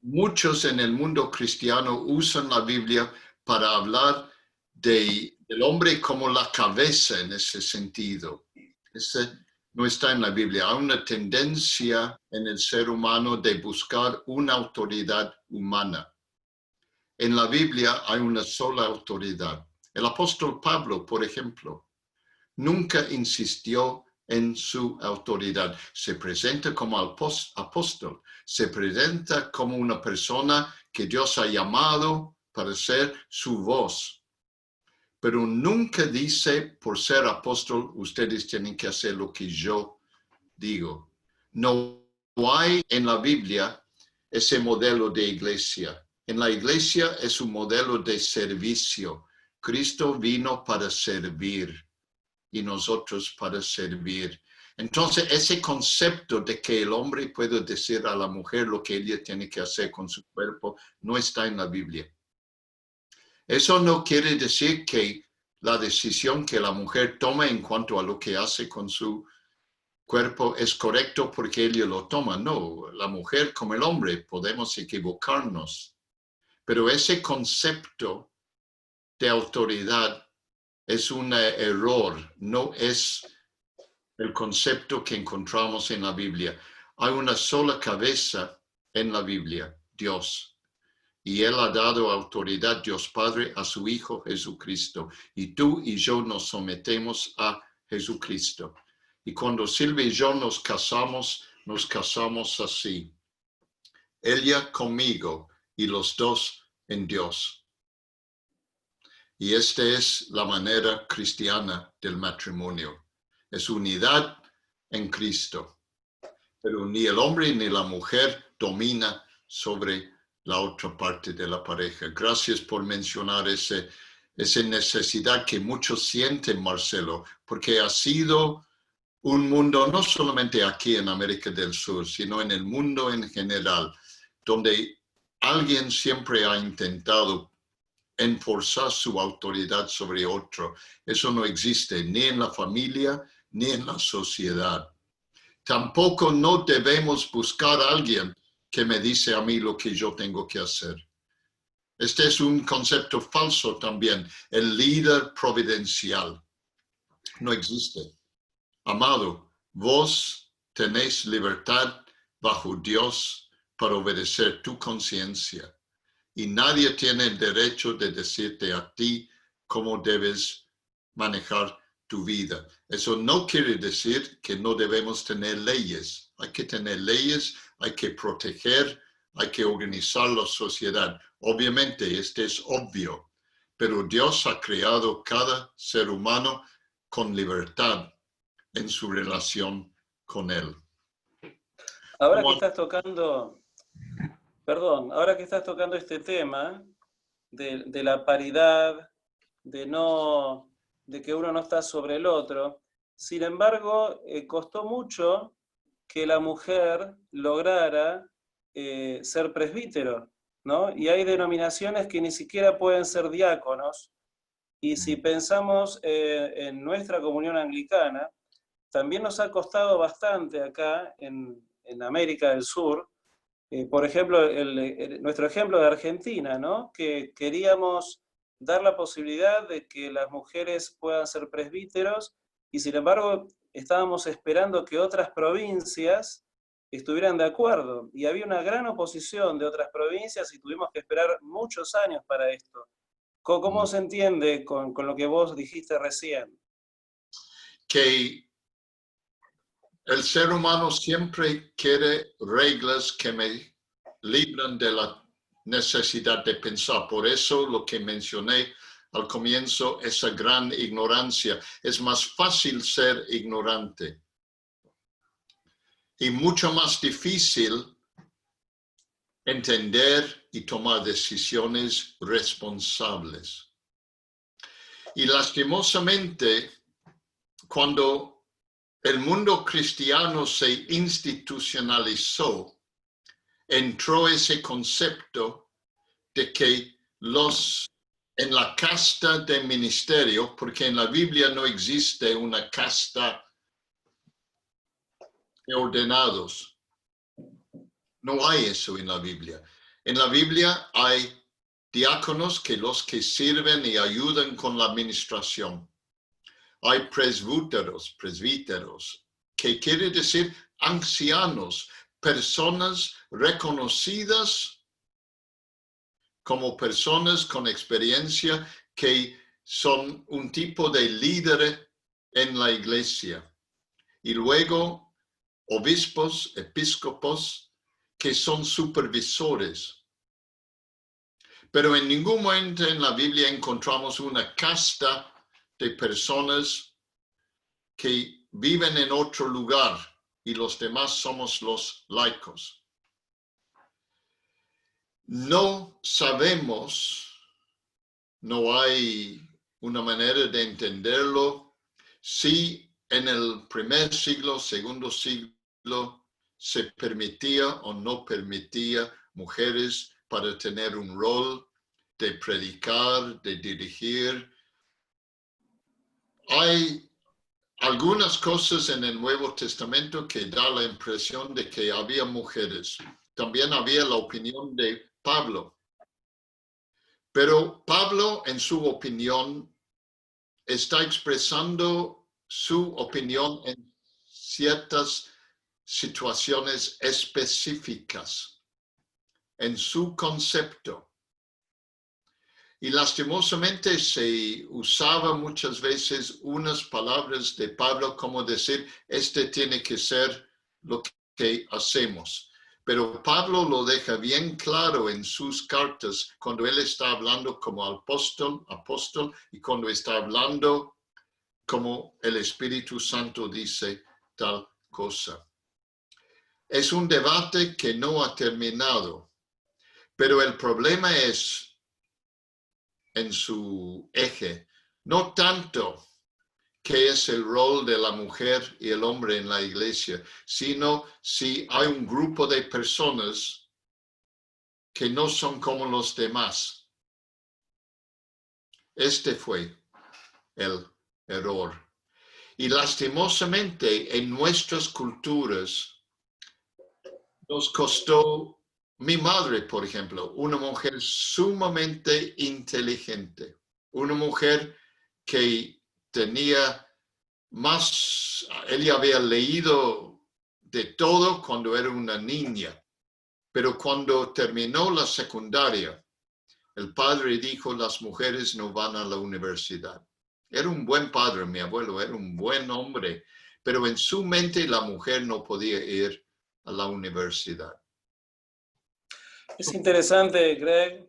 muchos en el mundo cristiano usan la Biblia para hablar del hombre como la cabeza en ese sentido. Ese no está en la Biblia. Hay una tendencia en el ser humano de buscar una autoridad humana. En la Biblia hay una sola autoridad. El apóstol Pablo, por ejemplo, nunca insistió en su autoridad. Se presenta como apóstol, se presenta como una persona que Dios ha llamado para ser su voz. Pero nunca dice, por ser apóstol, ustedes tienen que hacer lo que yo digo. No hay en la Biblia ese modelo de iglesia. En la iglesia es un modelo de servicio. Cristo vino para servir y nosotros para servir. Entonces, ese concepto de que el hombre puede decir a la mujer lo que ella tiene que hacer con su cuerpo no está en la Biblia. Eso no quiere decir que la decisión que la mujer toma en cuanto a lo que hace con su cuerpo es correcto porque ella lo toma. No, la mujer como el hombre podemos equivocarnos. Pero ese concepto de autoridad es un error, no es el concepto que encontramos en la Biblia. Hay una sola cabeza en la Biblia, Dios. Y Él ha dado autoridad, Dios Padre, a su Hijo Jesucristo. Y tú y yo nos sometemos a Jesucristo. Y cuando Silvia y yo nos casamos así. Ella conmigo y los dos en Dios. Y esta es la manera cristiana del matrimonio. Es unidad en Cristo. Pero ni el hombre ni la mujer domina sobre la otra parte de la pareja. Gracias por mencionar esa necesidad que muchos sienten, Marcelo, porque ha sido un mundo, no solamente aquí en América del Sur, sino en el mundo en general, donde alguien siempre ha intentado enforzar su autoridad sobre otro. Eso no existe ni en la familia ni en la sociedad. Tampoco no debemos buscar a alguien que me dice a mí lo que yo tengo que hacer. Este es un concepto falso también, el líder providencial. No existe. Amado, vos tenéis libertad bajo Dios para obedecer tu conciencia. Y nadie tiene el derecho de decirte a ti cómo debes manejar tu vida. Eso no quiere decir que no debemos tener leyes. Hay que tener leyes, hay que proteger, hay que organizar la sociedad. Obviamente, este es obvio, pero Dios ha creado cada ser humano con libertad en su relación con Él. Ahora que estás tocando, ahora que estás tocando este tema de la paridad, de que uno no está sobre el otro, sin embargo, costó mucho que la mujer lograra ser presbítero, ¿no? Y hay denominaciones que ni siquiera pueden ser diáconos, y si pensamos en nuestra comunión anglicana, también nos ha costado bastante acá en América del Sur, por ejemplo, nuestro ejemplo de Argentina, ¿no? Que queríamos dar la posibilidad de que las mujeres puedan ser presbíteros, y sin embargo estábamos esperando que otras provincias estuvieran de acuerdo. Y había una gran oposición de otras provincias y tuvimos que esperar muchos años para esto. ¿Cómo se entiende con lo que vos dijiste recién? Que el ser humano siempre quiere reglas que me libran de la necesidad de pensar. Por eso lo que mencioné al comienzo, esa gran ignorancia. Es más fácil ser ignorante y mucho más difícil entender y tomar decisiones responsables. Y lastimosamente, cuando el mundo cristiano se institucionalizó, entró ese concepto de que en la casta de ministerio, porque en la Biblia no existe una casta de ordenados. No hay eso en la Biblia. En la Biblia hay diáconos, los que sirven y ayudan con la administración. Hay presbíteros, que quiere decir ancianos, personas reconocidas como personas con experiencia que son un tipo de líder en la iglesia. Y luego obispos, episcopos, que son supervisores. Pero en ningún momento en la Biblia encontramos una casta de personas que viven en otro lugar y los demás somos los laicos. No sabemos, no hay una manera de entenderlo, si en el primer siglo, segundo siglo, se permitía o no permitía mujeres para tener un rol de predicar, de dirigir. Hay algunas cosas en el Nuevo Testamento que da la impresión de que había mujeres. También había la opinión de Pablo. Pero Pablo, en su opinión, está expresando su opinión en ciertas situaciones específicas, en su concepto. Y lastimosamente se usaba muchas veces unas palabras de Pablo como decir, tiene que ser lo que hacemos. Pero Pablo lo deja bien claro en sus cartas cuando él está hablando como apóstol, y cuando está hablando como el Espíritu Santo dice tal cosa. Es un debate que no ha terminado, pero el problema es en su eje, no tanto qué es el rol de la mujer y el hombre en la iglesia, sino si hay un grupo de personas que no son como los demás. Este fue el error. Y lastimosamente en nuestras culturas nos costó. Mi madre, por ejemplo, una mujer sumamente inteligente, una mujer que tenía ella había leído de todo cuando era una niña, pero cuando terminó la secundaria, el padre dijo, las mujeres no van a la universidad. Era un buen padre, mi abuelo, era un buen hombre, pero en su mente la mujer no podía ir a la universidad. Es interesante, Greg,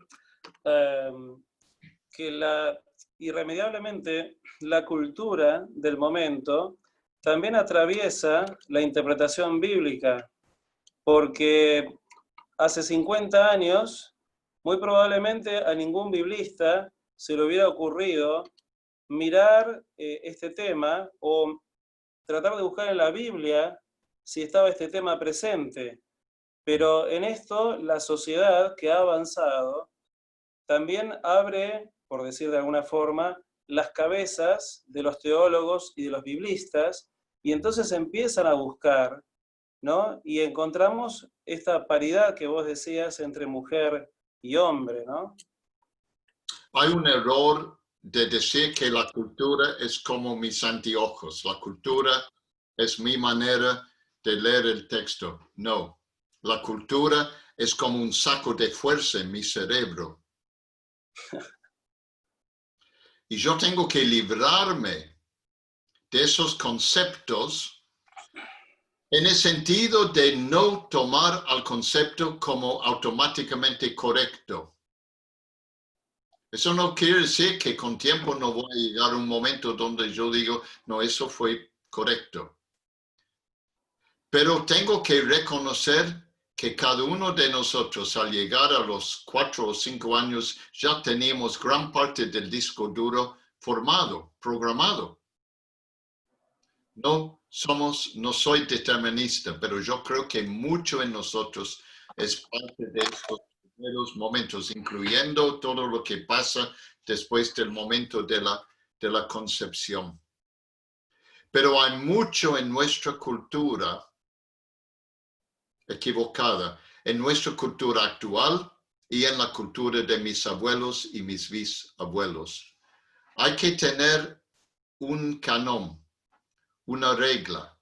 que irremediablemente la cultura del momento también atraviesa la interpretación bíblica, porque hace 50 años, muy probablemente a ningún biblista se le hubiera ocurrido mirar este tema o tratar de buscar en la Biblia si estaba este tema presente. Pero en esto la sociedad que ha avanzado también abre, por decir de alguna forma, las cabezas de los teólogos y de los biblistas, y entonces empiezan a buscar, ¿no? Y encontramos esta paridad que vos decías entre mujer y hombre, ¿no? Hay un error de decir que la cultura es como mis anteojos. La cultura es mi manera de leer el texto. No, la cultura es como un saco de fuerza en mi cerebro. Y yo tengo que librarme de esos conceptos en el sentido de no tomar al concepto como automáticamente correcto. Eso no quiere decir que con tiempo no voy a llegar a un momento donde yo digo, no, eso fue correcto. Pero tengo que reconocer que cada uno de nosotros al llegar a los 4 o 5 años ya teníamos gran parte del disco duro formado, programado. No soy determinista, pero yo creo que mucho en nosotros es parte de estos primeros momentos, incluyendo todo lo que pasa después del momento de la concepción. Pero hay mucho en nuestra cultura equivocada, en nuestra cultura actual y en la cultura de mis abuelos y mis bisabuelos. Hay que tener un canon, una regla.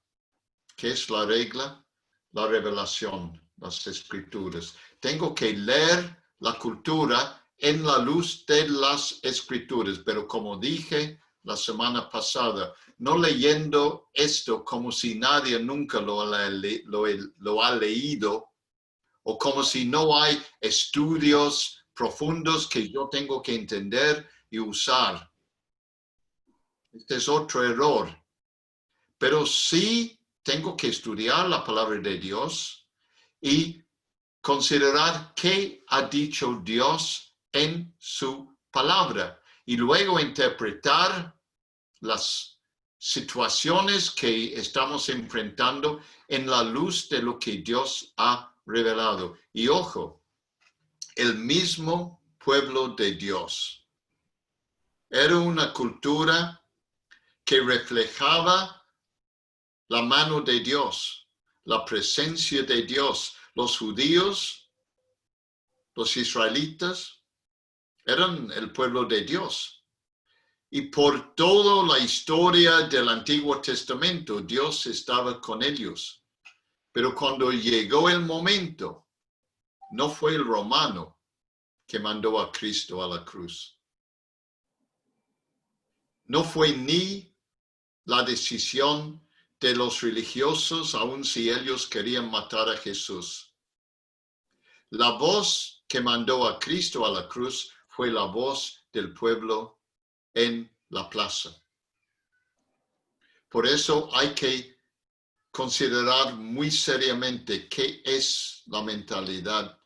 ¿Qué es la regla? La revelación, las escrituras. Tengo que leer la cultura en la luz de las escrituras, pero como dije la semana pasada, no leyendo esto como si nadie nunca lo ha leído, o como si no hay estudios profundos que yo tengo que entender y usar. Este es otro error. Pero sí tengo que estudiar la palabra de Dios y considerar qué ha dicho Dios en su palabra y luego interpretar las situaciones que estamos enfrentando en la luz de lo que Dios ha revelado. Y ojo, el mismo pueblo de Dios era una cultura que reflejaba la mano de Dios, la presencia de Dios. Los judíos, los israelitas, eran el pueblo de Dios. Y por toda la historia del Antiguo Testamento, Dios estaba con ellos. Pero cuando llegó el momento, no fue el romano que mandó a Cristo a la cruz. No fue ni la decisión de los religiosos, aun si ellos querían matar a Jesús. La voz que mandó a Cristo a la cruz fue la voz del pueblo en la plaza. Por eso hay que considerar muy seriamente qué es la mentalidad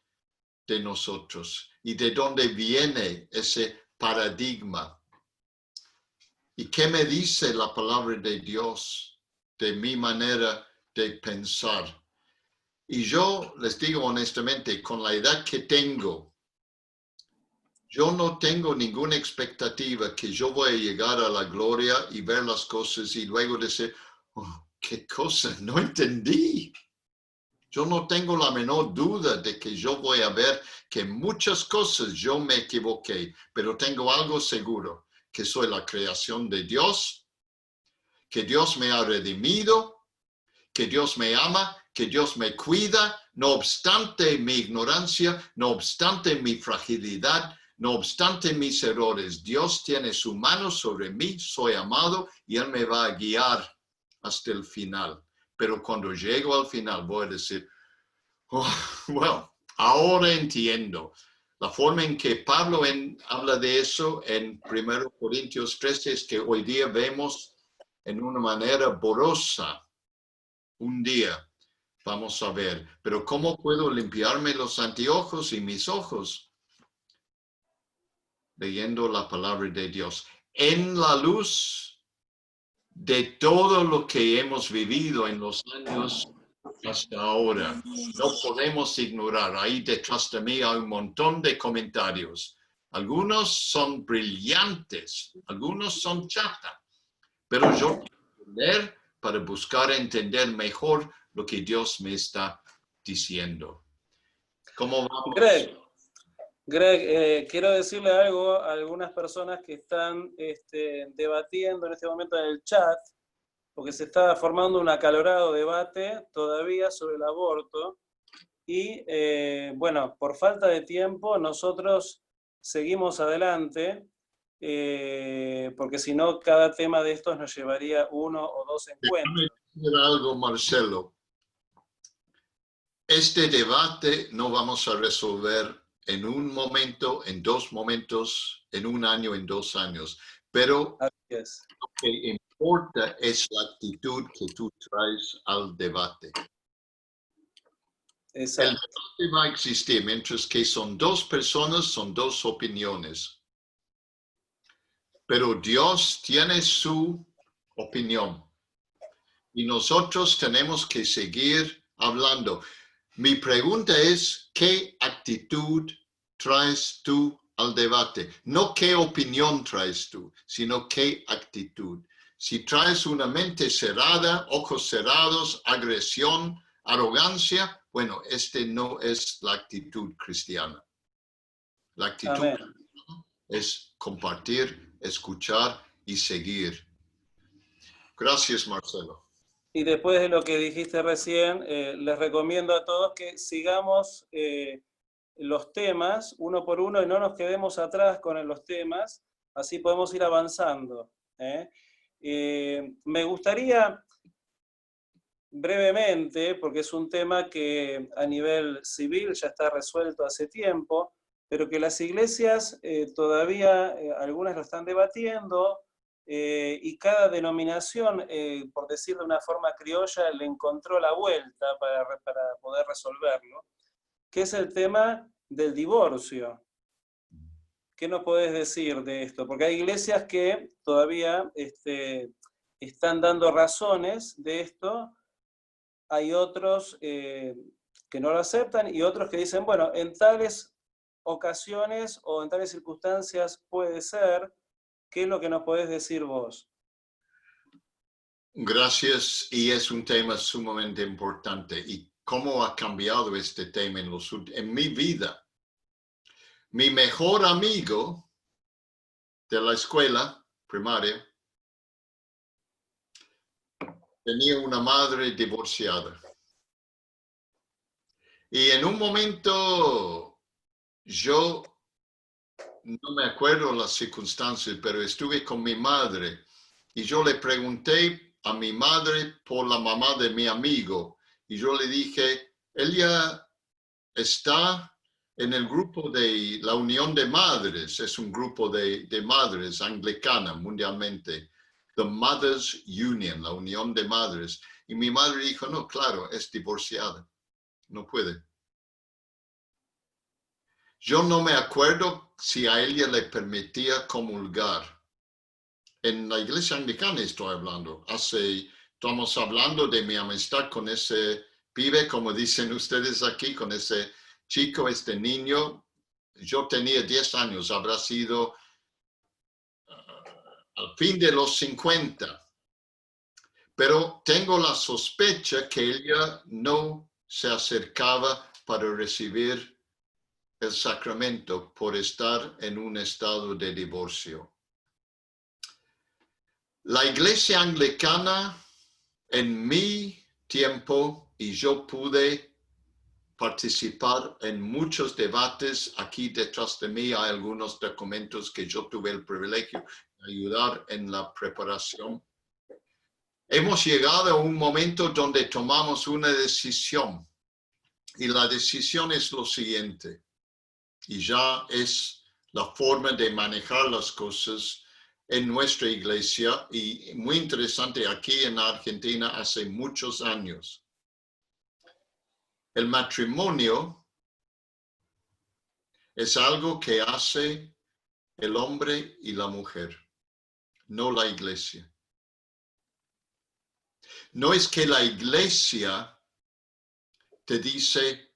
de nosotros y de dónde viene ese paradigma. ¿Y qué me dice la palabra de Dios de mi manera de pensar? Y yo les digo honestamente, con la edad que tengo, yo no tengo ninguna expectativa que yo voy a llegar a la gloria y ver las cosas y luego decir, oh, ¿qué cosa? No entendí. Yo no tengo la menor duda de que yo voy a ver que muchas cosas yo me equivoqué, pero tengo algo seguro, que soy la creación de Dios, que Dios me ha redimido, que Dios me ama, que Dios me cuida, no obstante mi ignorancia, no obstante mi fragilidad, no obstante mis errores. Dios tiene su mano sobre mí, soy amado y Él me va a guiar hasta el final. Pero cuando llego al final voy a decir, oh, bueno, ahora entiendo. La forma en que Pablo habla de eso en 1 Corintios 13 es que hoy día vemos en una manera borrosa. Un día vamos a ver. Pero ¿cómo puedo limpiarme los anteojos y mis ojos? Leyendo la palabra de Dios. En la luz de todo lo que hemos vivido en los años hasta ahora. No podemos ignorar. Ahí detrás de mí hay un montón de comentarios. Algunos son brillantes, algunos son chata. Pero yo quiero leer para buscar entender mejor lo que Dios me está diciendo. ¿Cómo vamos? Greg, quiero decirle algo a algunas personas que están debatiendo en este momento en el chat. porque se está formando un acalorado debate todavía sobre el aborto, y bueno, por falta de tiempo nosotros seguimos adelante, porque si no, cada tema de estos nos llevaría 1 o 2 encuentros. Déjame decir algo, Marcelo. Este debate no vamos a resolver en un momento, en 2 momentos, en 1 año, en 2 años. Pero lo que importa es la actitud que tú traes al debate. Exacto. El debate va a existir, mientras que son 2 personas, son 2 opiniones. Pero Dios tiene su opinión. Y nosotros tenemos que seguir hablando. Mi pregunta es, ¿qué actitud traes tú al debate? No qué opinión traes tú, sino qué actitud. Si traes una mente cerrada, ojos cerrados, agresión, arrogancia, bueno, este no es la actitud cristiana. La actitud cristiana es compartir, escuchar y seguir. Gracias, Marcelo. Y después de lo que dijiste recién, les recomiendo a todos que sigamos los temas uno por uno y no nos quedemos atrás con los temas, así podemos ir avanzando. Me gustaría brevemente, porque es un tema que a nivel civil ya está resuelto hace tiempo, pero que las iglesias todavía, algunas lo están debatiendo, y cada denominación, por decir de una forma criolla, le encontró la vuelta para poder resolverlo, que es el tema del divorcio. ¿Qué nos podés decir de esto? Porque hay iglesias que todavía están dando razones de esto, hay otros que no lo aceptan y otros que dicen, bueno, en tales ocasiones o en tales circunstancias puede ser. ¿Qué es lo que nos podés decir vos? Gracias, y es un tema sumamente importante. ¿Y cómo ha cambiado este tema en mi vida? Mi mejor amigo de la escuela primaria tenía una madre divorciada. Y en un momento yo no me acuerdo las circunstancias, pero estuve con mi madre y yo le pregunté a mi madre por la mamá de mi amigo y yo le dije, ella está en el grupo de la Unión de Madres, es un grupo de madres anglicana mundialmente, the Mothers Union, la Unión de Madres. Y mi madre dijo, no, claro, es divorciada, no puede. Yo no me acuerdo si a ella le permitía comulgar. En la iglesia anglicana estoy hablando. Estamos hablando de mi amistad con ese pibe, como dicen ustedes aquí, con ese chico, este niño. Yo tenía 10 años, habrá sido al fin de los 50. Pero tengo la sospecha que ella no se acercaba para recibir el sacramento por estar en un estado de divorcio. La iglesia anglicana en mi tiempo, y yo pude participar en muchos debates, aquí detrás de mí hay algunos documentos que yo tuve el privilegio de ayudar en la preparación. Hemos llegado a un momento donde tomamos una decisión, y la decisión es lo siguiente. Y ya es la forma de manejar las cosas en nuestra iglesia y muy interesante aquí en Argentina hace muchos años. El matrimonio es algo que hace el hombre y la mujer, no la iglesia. No es que la iglesia te dice,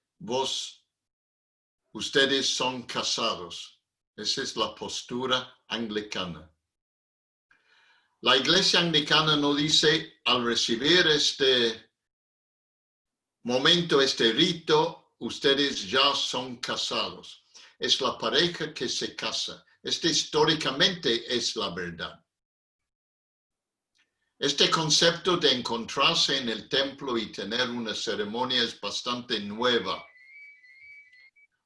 ustedes son casados. Esa es la postura anglicana. La iglesia anglicana no dice, al recibir este momento, este rito, ustedes ya son casados. Es la pareja que se casa. Históricamente es la verdad. Este concepto de encontrarse en el templo y tener una ceremonia es bastante nueva.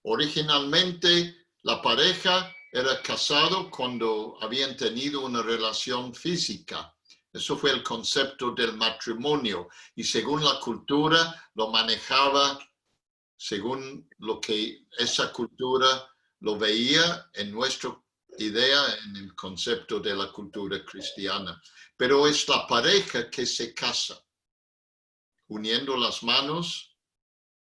Originalmente, la pareja era casado cuando habían tenido una relación física. Eso fue el concepto del matrimonio. Y según la cultura, lo manejaba según lo que esa cultura lo veía en nuestra idea, en el concepto de la cultura cristiana. Pero es la pareja que se casa, uniendo las manos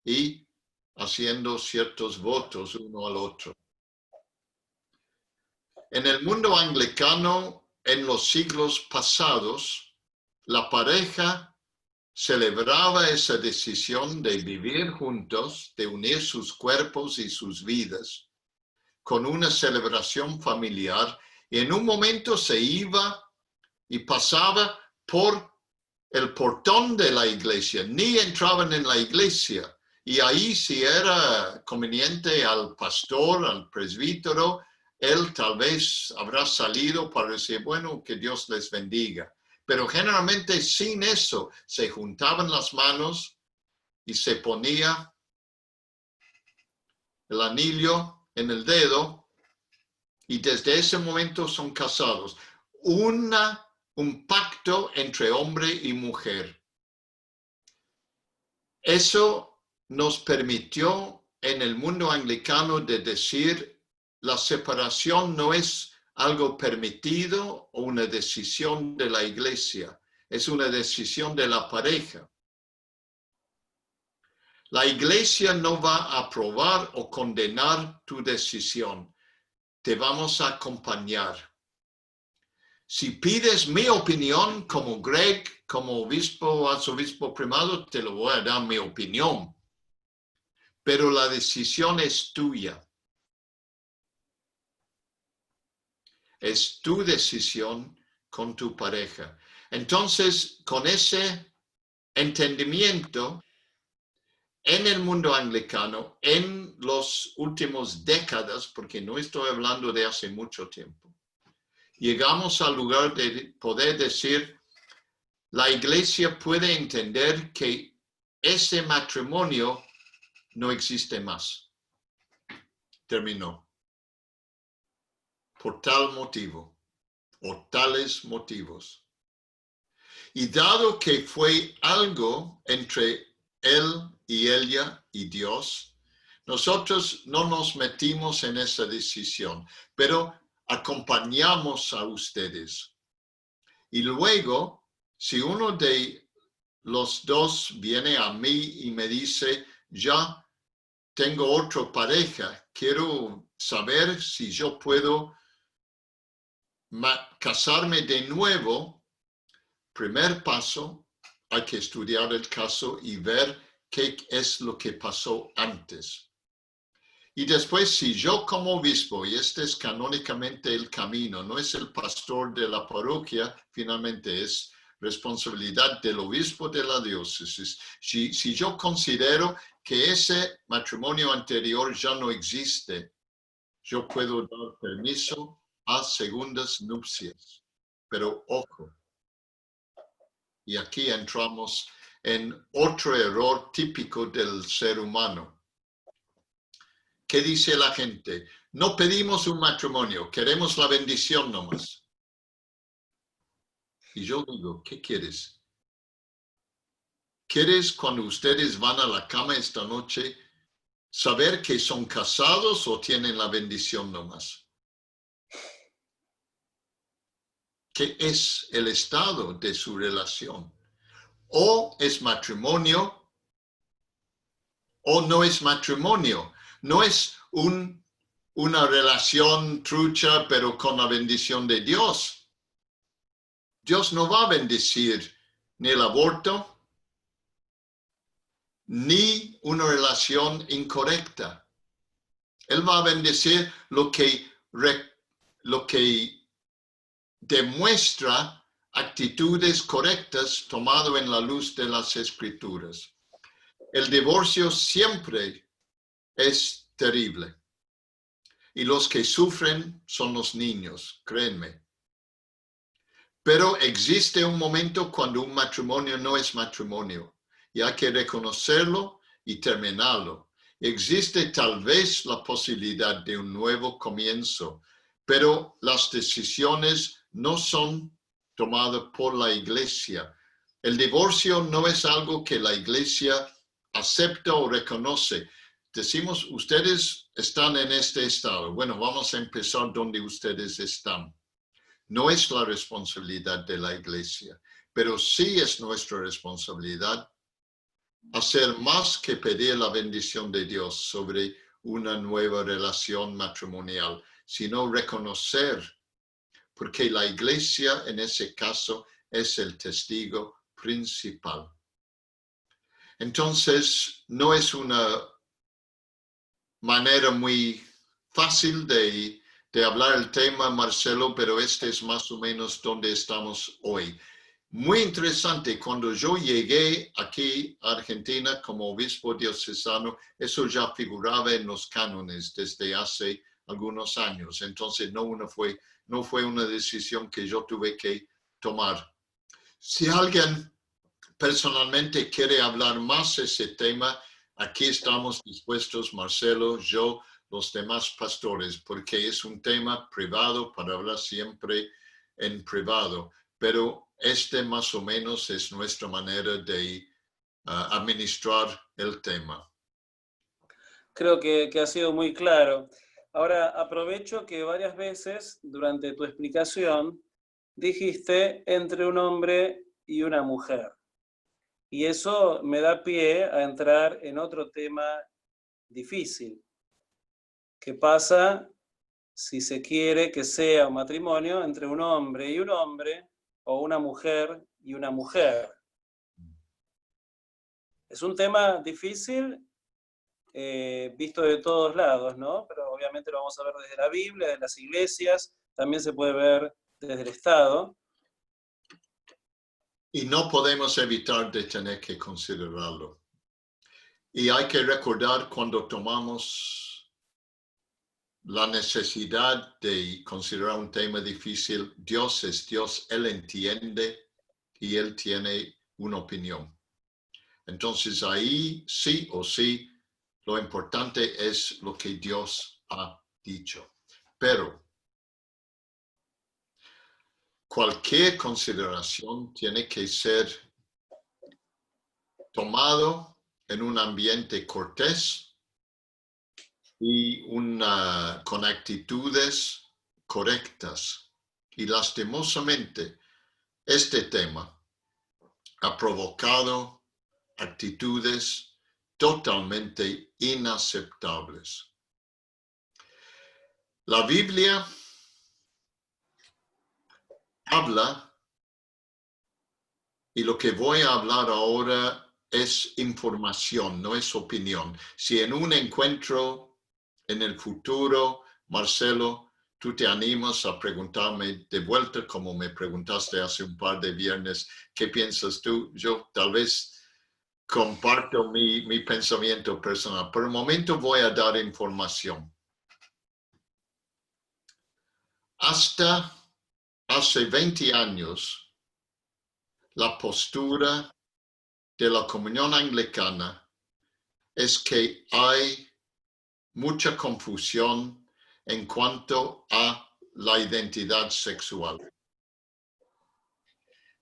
y haciendo ciertos votos uno al otro. En el mundo anglicano, en los siglos pasados, la pareja celebraba esa decisión de vivir juntos, de unir sus cuerpos y sus vidas, con una celebración familiar, y en un momento se iba y pasaba por el portón de la iglesia, ni entraban en la iglesia, y ahí si era conveniente al pastor, al presbítero, él tal vez habrá salido para decir, bueno, que Dios les bendiga. Pero generalmente sin eso, se juntaban las manos y se ponía el anillo en el dedo, y desde ese momento son casados. Un pacto entre hombre y mujer. Eso nos permitió en el mundo anglicano de decir la separación no es algo permitido o una decisión de la iglesia, es una decisión de la pareja. La iglesia no va a aprobar o condenar tu decisión, te vamos a acompañar. Si pides mi opinión como Greg, como obispo o arzobispo primado, te lo voy a dar mi opinión. Pero la decisión es tuya. Es tu decisión con tu pareja. Entonces, con ese entendimiento, en el mundo anglicano, en los últimos décadas, porque no estoy hablando de hace mucho tiempo, llegamos al lugar de poder decir, la iglesia puede entender que ese matrimonio no existe más. Terminó. Por tal motivo, o tales motivos. Y dado que fue algo entre él y ella y Dios, nosotros no nos metimos en esa decisión, pero acompañamos a ustedes. Y luego, si uno de los dos viene a mí y me dice, ya tengo otra pareja, quiero saber si yo puedo casarme de nuevo, primer paso, hay que estudiar el caso y ver qué es lo que pasó antes. Y después, si yo como obispo, y este es canónicamente el camino, no es el pastor de la parroquia, finalmente es responsabilidad del obispo de la diócesis. Si yo considero que ese matrimonio anterior ya no existe, yo puedo dar permiso a segundas nupcias. Pero ojo, y aquí entramos en otro error típico del ser humano. ¿Qué dice la gente? No pedimos un matrimonio, queremos la bendición nomás. Y yo digo, ¿qué quieres? ¿Quieres cuando ustedes van a la cama esta noche saber que son casados o tienen la bendición nomás? ¿Qué es el estado de su relación? O es matrimonio o no es matrimonio. No es una relación trucha, pero con la bendición de Dios. Dios no va a bendecir ni el aborto, ni una relación incorrecta. Él va a bendecir lo que demuestra actitudes correctas tomado en la luz de las Escrituras. El divorcio siempre es terrible. Y los que sufren son los niños, créanme. Pero existe un momento cuando un matrimonio no es matrimonio y hay que reconocerlo y terminarlo. Existe tal vez la posibilidad de un nuevo comienzo, pero las decisiones no son tomadas por la iglesia. El divorcio no es algo que la iglesia acepta o reconoce. Decimos, ustedes están en este estado. Bueno, vamos a empezar donde ustedes están. No es la responsabilidad de la iglesia, pero sí es nuestra responsabilidad hacer más que pedir la bendición de Dios sobre una nueva relación matrimonial, sino reconocer, porque la iglesia en ese caso es el testigo principal. Entonces, no es una manera muy fácil de hablar el tema, Marcelo, pero este es más o menos donde estamos hoy. Muy interesante, cuando yo llegué aquí a Argentina como obispo diocesano, eso ya figuraba en los cánones desde hace algunos años. Entonces no fue una decisión que yo tuve que tomar. Si alguien personalmente quiere hablar más de ese tema, aquí estamos dispuestos, Marcelo, yo, los demás pastores, porque es un tema privado para hablar siempre en privado, pero este más o menos es nuestra manera de administrar el tema. Creo que ha sido muy claro. Ahora, aprovecho que varias veces durante tu explicación dijiste entre un hombre y una mujer. Y eso me da pie a entrar en otro tema difícil. ¿Qué pasa si se quiere que sea un matrimonio entre un hombre y un hombre o una mujer y una mujer? Es un tema difícil visto de todos lados, ¿no? Pero obviamente lo vamos a ver desde la Biblia, desde las iglesias, también se puede ver desde el Estado. Y no podemos evitar de tener que considerarlo. Y hay que recordar cuando tomamos la necesidad de considerar un tema difícil, Dios es Dios, Él entiende y Él tiene una opinión. Entonces ahí sí o sí, lo importante es lo que Dios ha dicho. Pero cualquier consideración tiene que ser tomado en un ambiente cortés y con actitudes correctas. Y lastimosamente, este tema ha provocado actitudes totalmente inaceptables. La Biblia habla, y lo que voy a hablar ahora es información, no es opinión. Si en un encuentro en el futuro, Marcelo, tú te animas a preguntarme de vuelta, como me preguntaste hace un par de viernes, ¿qué piensas tú? Yo tal vez comparto mi pensamiento personal. Por el momento voy a dar información. Hasta hace 20 años, la postura de la comunión anglicana es que hay mucha confusión en cuanto a la identidad sexual.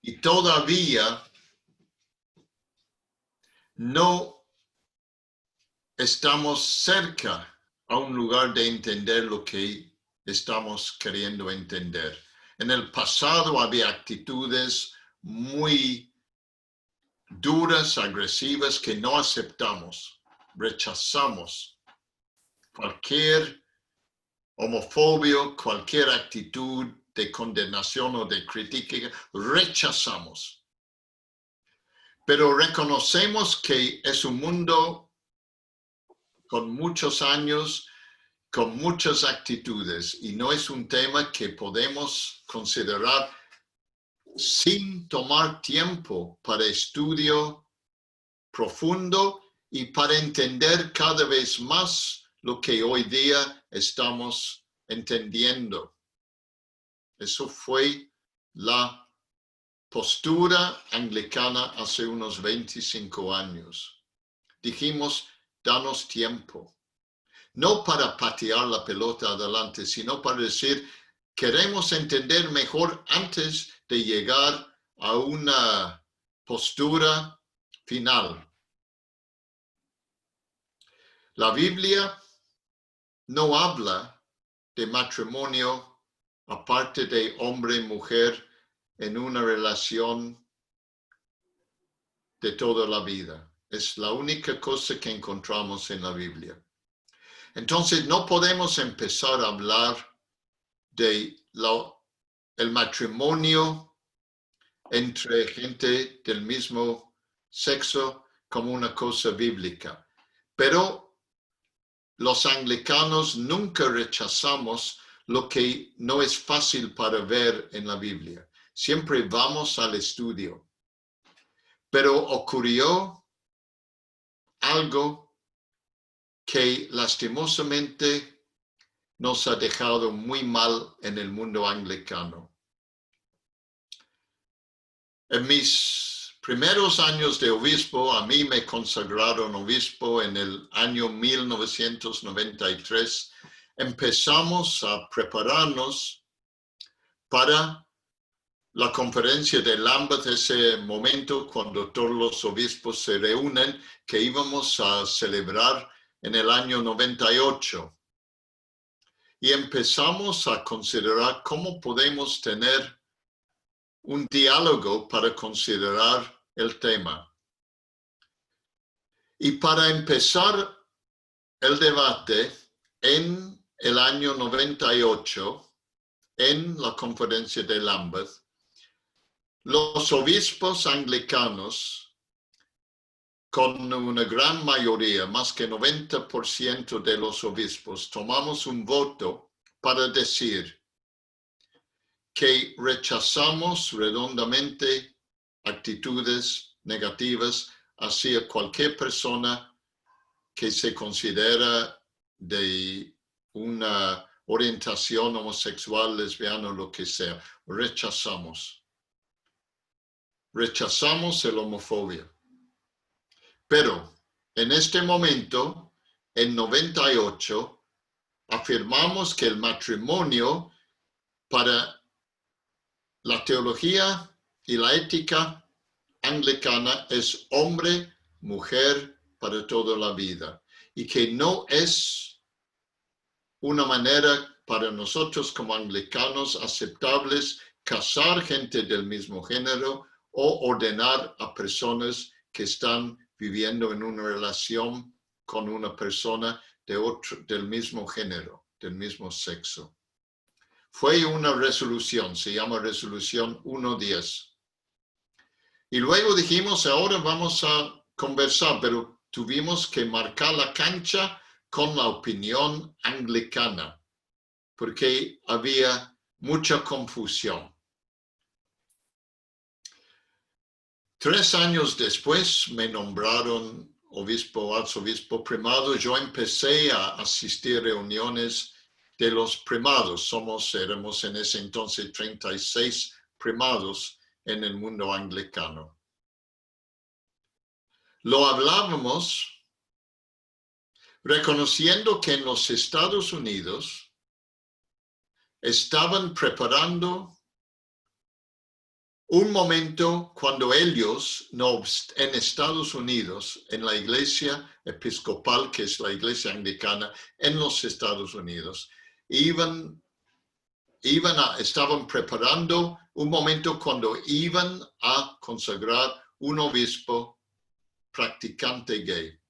Y todavía no estamos cerca a un lugar de entender lo que estamos queriendo entender. En el pasado había actitudes muy duras, agresivas, que no aceptamos, rechazamos. Cualquier homofobia, cualquier actitud de condenación o de crítica, rechazamos. Pero reconocemos que es un mundo con muchos años, con muchas actitudes, y no es un tema que podemos considerar sin tomar tiempo para estudio profundo y para entender cada vez más lo que hoy día estamos entendiendo. Eso fue la postura anglicana hace unos 25 años. Dijimos, danos tiempo. No para patear la pelota adelante, sino para decir, queremos entender mejor antes de llegar a una postura final. La Biblia no habla de matrimonio aparte de hombre y mujer en una relación de toda la vida. Es la única cosa que encontramos en la Biblia. Entonces no podemos empezar a hablar de el matrimonio entre gente del mismo sexo como una cosa bíblica. Pero los anglicanos nunca rechazamos lo que no es fácil para ver en la Biblia. Siempre vamos al estudio. Pero ocurrió algo que lastimosamente nos ha dejado muy mal en el mundo anglicano. En mis primeros años de obispo, a mí me consagraron obispo en el año 1993. Empezamos a prepararnos para la conferencia de Lambeth, ese momento cuando todos los obispos se reúnen, que íbamos a celebrar en el año 98. Y empezamos a considerar cómo podemos tener un diálogo para considerar el tema. Y para empezar el debate en el año 98, en la conferencia de Lambeth, los obispos anglicanos, con una gran mayoría, más que 90% de los obispos, tomamos un voto para decir que rechazamos redondamente actitudes negativas hacia cualquier persona que se considera de una orientación homosexual, lesbiana o lo que sea. Rechazamos la homofobia. Pero en este momento, en 98, afirmamos que el matrimonio para la teología y la ética anglicana es hombre, mujer para toda la vida. Y que no es una manera para nosotros como anglicanos aceptables casar gente del mismo género o ordenar a personas que están viviendo en una relación con una persona del mismo género, del mismo sexo. Fue una resolución, se llama resolución 110. Y luego dijimos, ahora vamos a conversar, pero tuvimos que marcar la cancha con la opinión anglicana, porque había mucha confusión. 3 años después me nombraron arzobispo primado. Yo empecé a asistir a reuniones de los primados. Éramos en ese entonces 36 primados en el mundo anglicano. Lo hablábamos reconociendo que en los Estados Unidos estaban preparando un momento cuando ellos, en Estados Unidos, en la iglesia episcopal, que es la iglesia anglicana, en los Estados Unidos, estaban preparando un momento cuando iban a consagrar un obispo practicante gay.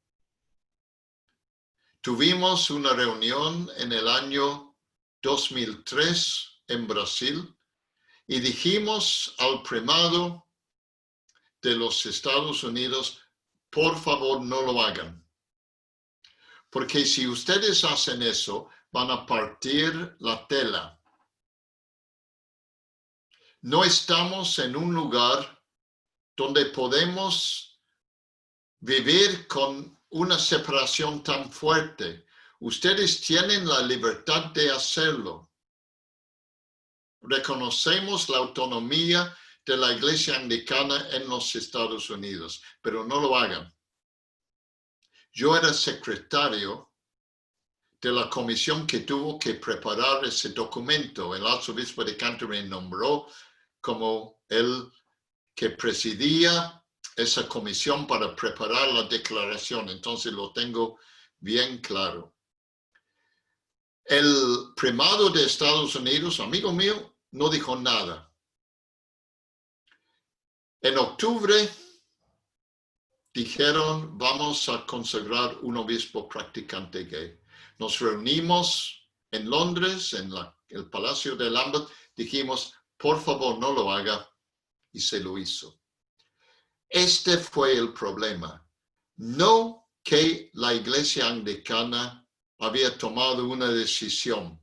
Tuvimos una reunión en el año 2003 en Brasil, y dijimos al primado de los Estados Unidos, por favor no lo hagan. Porque si ustedes hacen eso, van a partir la tela. No estamos en un lugar donde podemos vivir con una separación tan fuerte. Ustedes tienen la libertad de hacerlo. Reconocemos la autonomía de la Iglesia Anglicana en los Estados Unidos, pero no lo hagan. Yo era secretario de la comisión que tuvo que preparar ese documento. El arzobispo de Canterbury nombró como el que presidía esa comisión para preparar la declaración. Entonces lo tengo bien claro. El primado de Estados Unidos, amigo mío, no dijo nada. En octubre dijeron, vamos a consagrar un obispo practicante gay. Nos reunimos en Londres, en el Palacio de Lambeth, dijimos, por favor, no lo haga, y se lo hizo. Este fue el problema. No que la Iglesia Anglicana había tomado una decisión.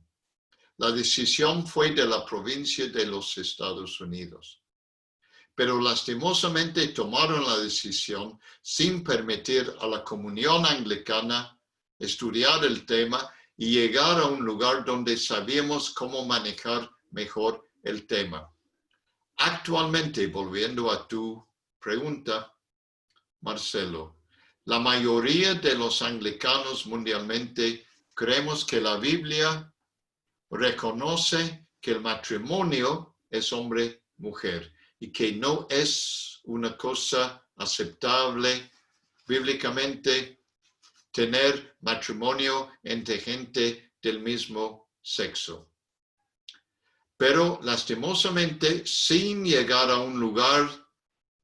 La decisión fue de la provincia de los Estados Unidos. Pero lastimosamente tomaron la decisión sin permitir a la comunión anglicana estudiar el tema y llegar a un lugar donde sabíamos cómo manejar mejor el tema. Actualmente, volviendo a tu pregunta, Marcelo, la mayoría de los anglicanos mundialmente creemos que la Biblia reconoce que el matrimonio es hombre-mujer y que no es una cosa aceptable bíblicamente tener matrimonio entre gente del mismo sexo. Pero lastimosamente, sin llegar a un lugar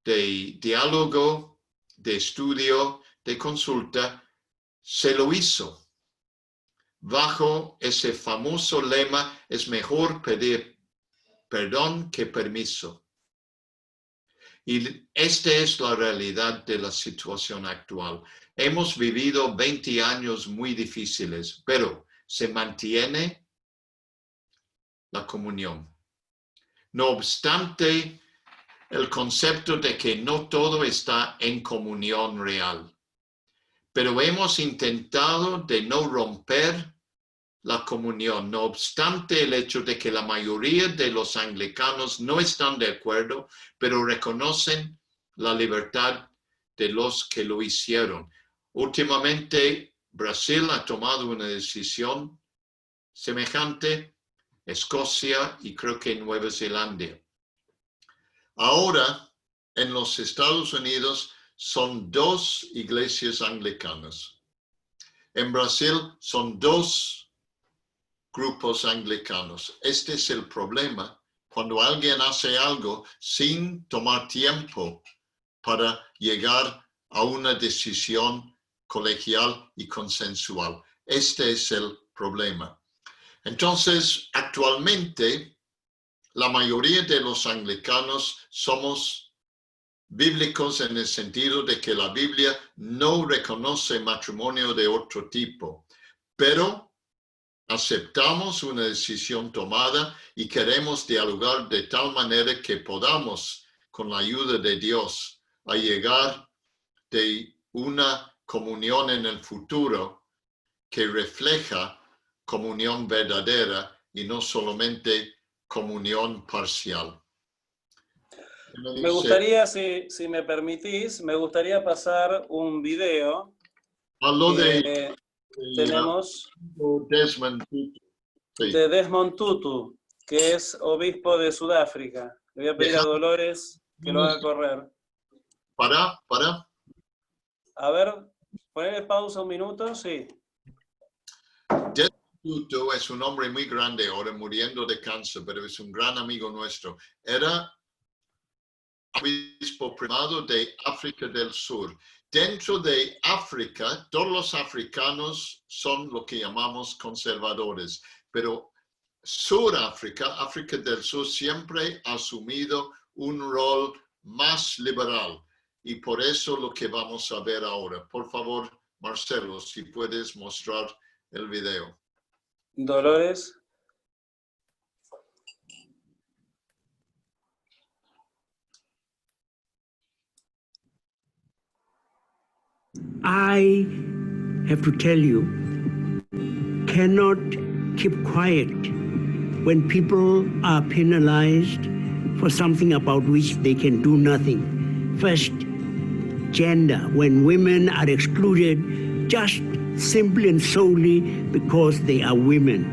de diálogo, de estudio, de consulta, se lo hizo. Bajo ese famoso lema, es mejor pedir perdón que permiso. Y esta es la realidad de la situación actual. Hemos vivido 20 años muy difíciles, pero se mantiene la comunión. No obstante, el concepto de que no todo está en comunión real. Pero hemos intentado de no romper la comunión, no obstante el hecho de que la mayoría de los anglicanos no están de acuerdo, pero reconocen la libertad de los que lo hicieron. Últimamente, Brasil ha tomado una decisión semejante, Escocia y creo que Nueva Zelanda. Ahora, en los Estados Unidos, son 2 iglesias anglicanas. En Brasil son 2 grupos anglicanos. Este es el problema cuando alguien hace algo sin tomar tiempo para llegar a una decisión colegial y consensual. Este es el problema. Entonces, actualmente, la mayoría de los anglicanos somos bíblicos en el sentido de que la Biblia no reconoce matrimonio de otro tipo, pero aceptamos una decisión tomada y queremos dialogar de tal manera que podamos, con la ayuda de Dios, a llegar de una comunión en el futuro que refleja comunión verdadera y no solamente comunión parcial. Me gustaría, si me permitís, me gustaría pasar un video. Hablo de tenemos Desmond Tutu. Sí. De Desmond Tutu, que es obispo de Sudáfrica. Le voy a pedir a Dolores que lo haga correr. Para. A ver, ponle pausa un minuto, sí. Desmond Tutu es un hombre muy grande, ahora muriendo de cáncer, pero es un gran amigo nuestro. Era obispo primado de África del Sur. Dentro de África, todos los africanos son lo que llamamos conservadores, pero Sudáfrica, África del Sur, siempre ha asumido un rol más liberal. Y por eso lo que vamos a ver ahora. Por favor, Marcelo, si puedes mostrar el video. Dolores. I have to tell you, cannot keep quiet when people are penalized, for something about which they can do nothing. First, gender, when women are excluded just simply and solely because they are women.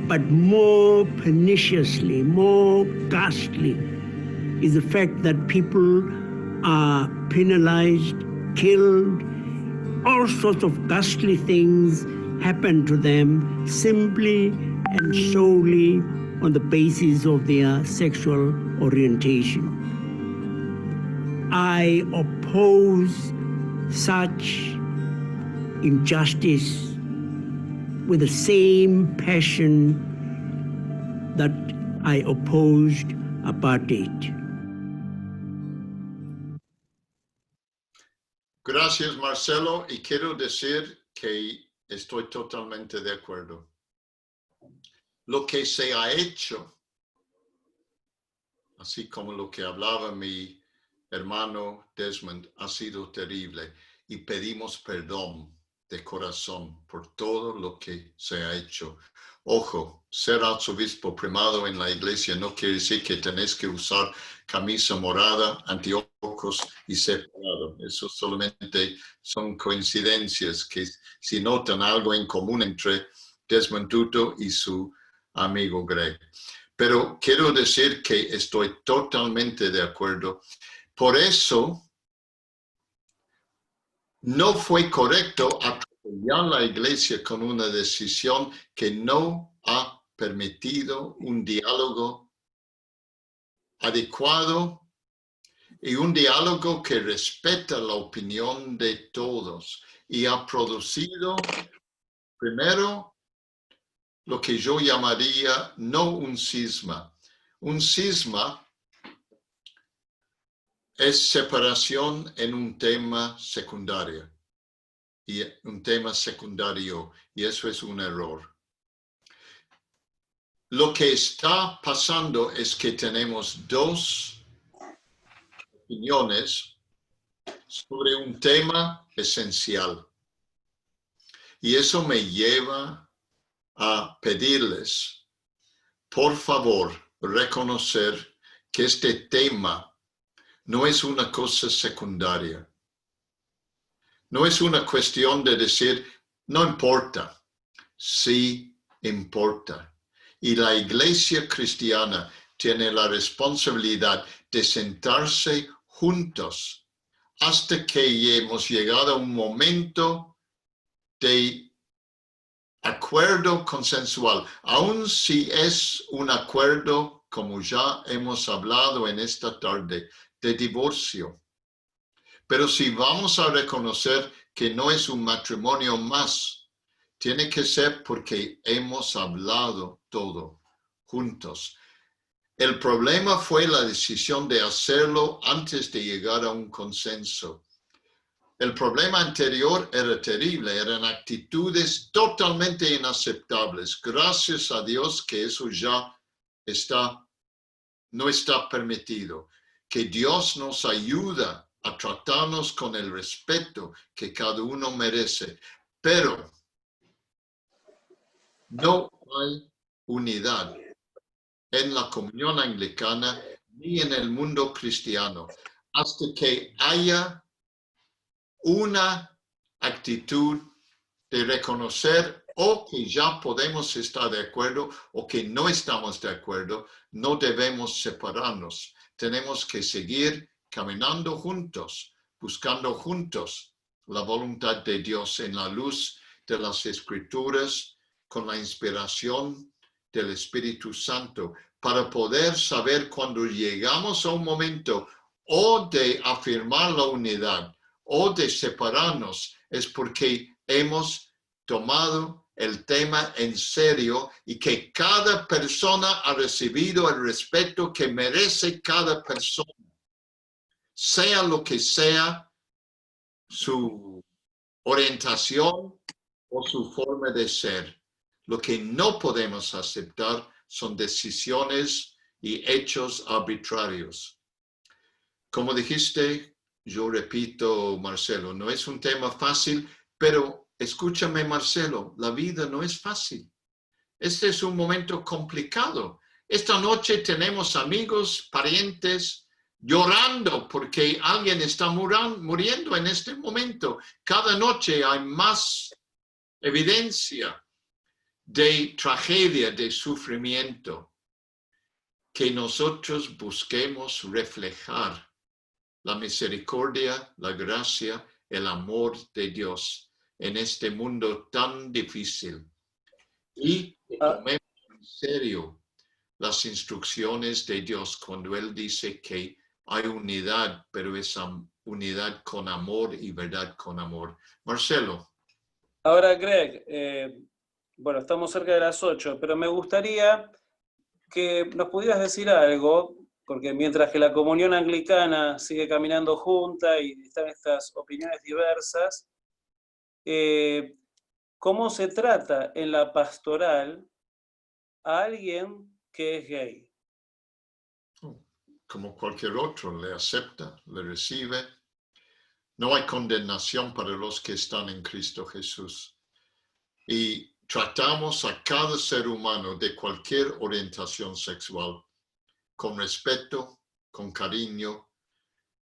But more perniciously, more ghastly, is the fact that people are penalized, killed, all sorts of ghastly things happen to them simply and solely on the basis of their sexual orientation. I oppose such injustice with the same passion that I opposed apartheid. Gracias, Marcelo, y quiero decir que estoy totalmente de acuerdo. Lo que se ha hecho, así como lo que hablaba mi hermano Desmond, ha sido terrible y pedimos perdón de corazón por todo lo que se ha hecho. Ojo, ser arzobispo primado en la iglesia no quiere decir que tenés que usar camisa morada, anteojos y separado. Eso solamente son coincidencias que si notan algo en común entre Desmond Tutu y su amigo Greg. Pero quiero decir que estoy totalmente de acuerdo. Por eso, no fue correcto atropellar la iglesia con una decisión que no ha permitido un diálogo adecuado y un diálogo que respeta la opinión de todos y ha producido, primero, lo que yo llamaría no un cisma. Un cisma es separación en un tema secundario, y eso es un error. Lo que está pasando es que tenemos dos opiniones sobre un tema esencial. Y eso me lleva a pedirles, por favor, reconocer que este tema no es una cosa secundaria. No es una cuestión de decir, no importa. Sí importa. Y la iglesia cristiana tiene la responsabilidad de sentarse juntos hasta que hemos llegado a un momento de acuerdo consensual. Aun si es un acuerdo, como ya hemos hablado en esta tarde, de divorcio. Pero si vamos a reconocer que no es un matrimonio más, tiene que ser porque hemos hablado todo juntos. El problema fue la decisión de hacerlo antes de llegar a un consenso. El problema anterior era terrible, eran actitudes totalmente inaceptables. Gracias a Dios que eso ya no está permitido. Que Dios nos ayuda a tratarnos con el respeto que cada uno merece. Pero no hay unidad en la comunión anglicana ni en el mundo cristiano hasta que haya una actitud de reconocer o que ya podemos estar de acuerdo o que no estamos de acuerdo. No debemos separarnos. Tenemos que seguir caminando juntos, buscando juntos la voluntad de Dios en la luz de las Escrituras, con la inspiración del Espíritu Santo, para poder saber cuando llegamos a un momento o de afirmar la unidad o de separarnos, es porque hemos tomado el tema en serio y que cada persona ha recibido el respeto que merece cada persona, sea lo que sea su orientación o su forma de ser. Lo que no podemos aceptar son decisiones y hechos arbitrarios. Como dijiste, yo repito, Marcelo, no es un tema fácil, pero escúchame, Marcelo, la vida no es fácil. Este es un momento complicado. Esta noche tenemos amigos, parientes, llorando porque alguien está muriendo en este momento. Cada noche hay más evidencia de tragedia, de sufrimiento. Que nosotros busquemos reflejar la misericordia, la gracia, el amor de Dios en este mundo tan difícil. Y tomemos en serio las instrucciones de Dios cuando Él dice que hay unidad, pero esa unidad con amor y verdad con amor. Marcelo. Ahora, Greg, bueno, estamos cerca de las 8, pero me gustaría que nos pudieras decir algo, porque mientras que la comunión anglicana sigue caminando junta y están estas opiniones diversas, ¿cómo se trata en la pastoral a alguien que es gay? Como cualquier otro, le acepta, le recibe. No hay condenación para los que están en Cristo Jesús. Y tratamos a cada ser humano de cualquier orientación sexual con respeto, con cariño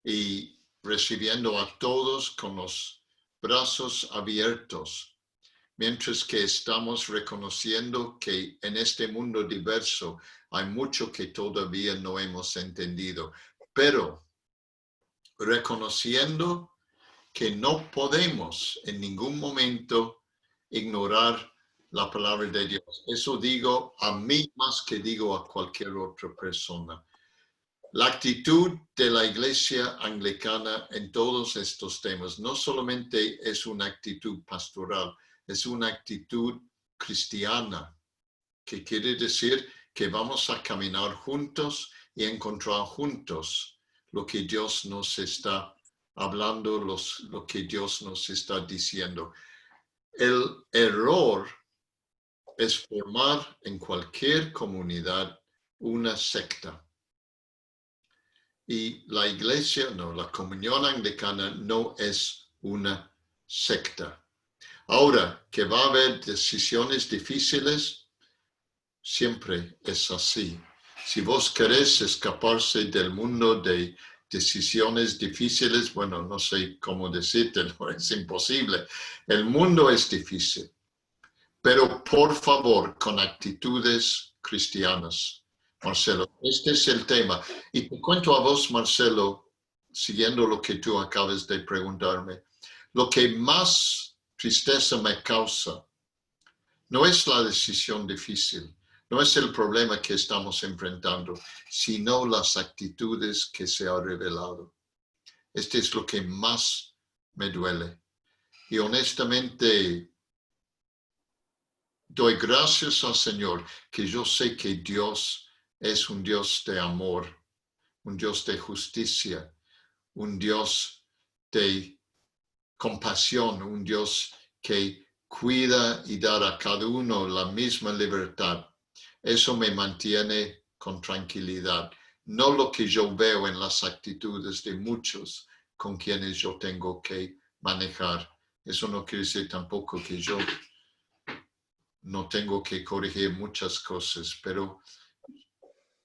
y recibiendo a todos con los brazos abiertos, mientras que estamos reconociendo que en este mundo diverso hay mucho que todavía no hemos entendido, pero reconociendo que no podemos en ningún momento ignorar la palabra de Dios. Eso digo a mí más que digo a cualquier otra persona. La actitud de la Iglesia Anglicana en todos estos temas no solamente es una actitud pastoral, es una actitud cristiana, que quiere decir que vamos a caminar juntos y encontrar juntos lo que Dios nos está hablando, lo que Dios nos está diciendo. El error es formar en cualquier comunidad una secta. Y la iglesia, no, la comunión anglicana no es una secta. Ahora, que va a haber decisiones difíciles, siempre es así. Si vos querés escaparse del mundo de decisiones difíciles, bueno, no sé cómo decírtelo, es imposible. El mundo es difícil, pero por favor, con actitudes cristianas. Marcelo, este es el tema. Y te cuento a vos, Marcelo, siguiendo lo que tú acabas de preguntarme, lo que más tristeza me causa no es la decisión difícil, no es el problema que estamos enfrentando, sino las actitudes que se han revelado. Este es lo que más me duele. Y honestamente, doy gracias al Señor que yo sé que Dios es un Dios de amor, un Dios de justicia, un Dios de compasión, un Dios que cuida y da a cada uno la misma libertad. Eso me mantiene con tranquilidad. No lo que yo veo en las actitudes de muchos con quienes yo tengo que manejar. Eso no quiere decir tampoco que yo no tengo que corregir muchas cosas, pero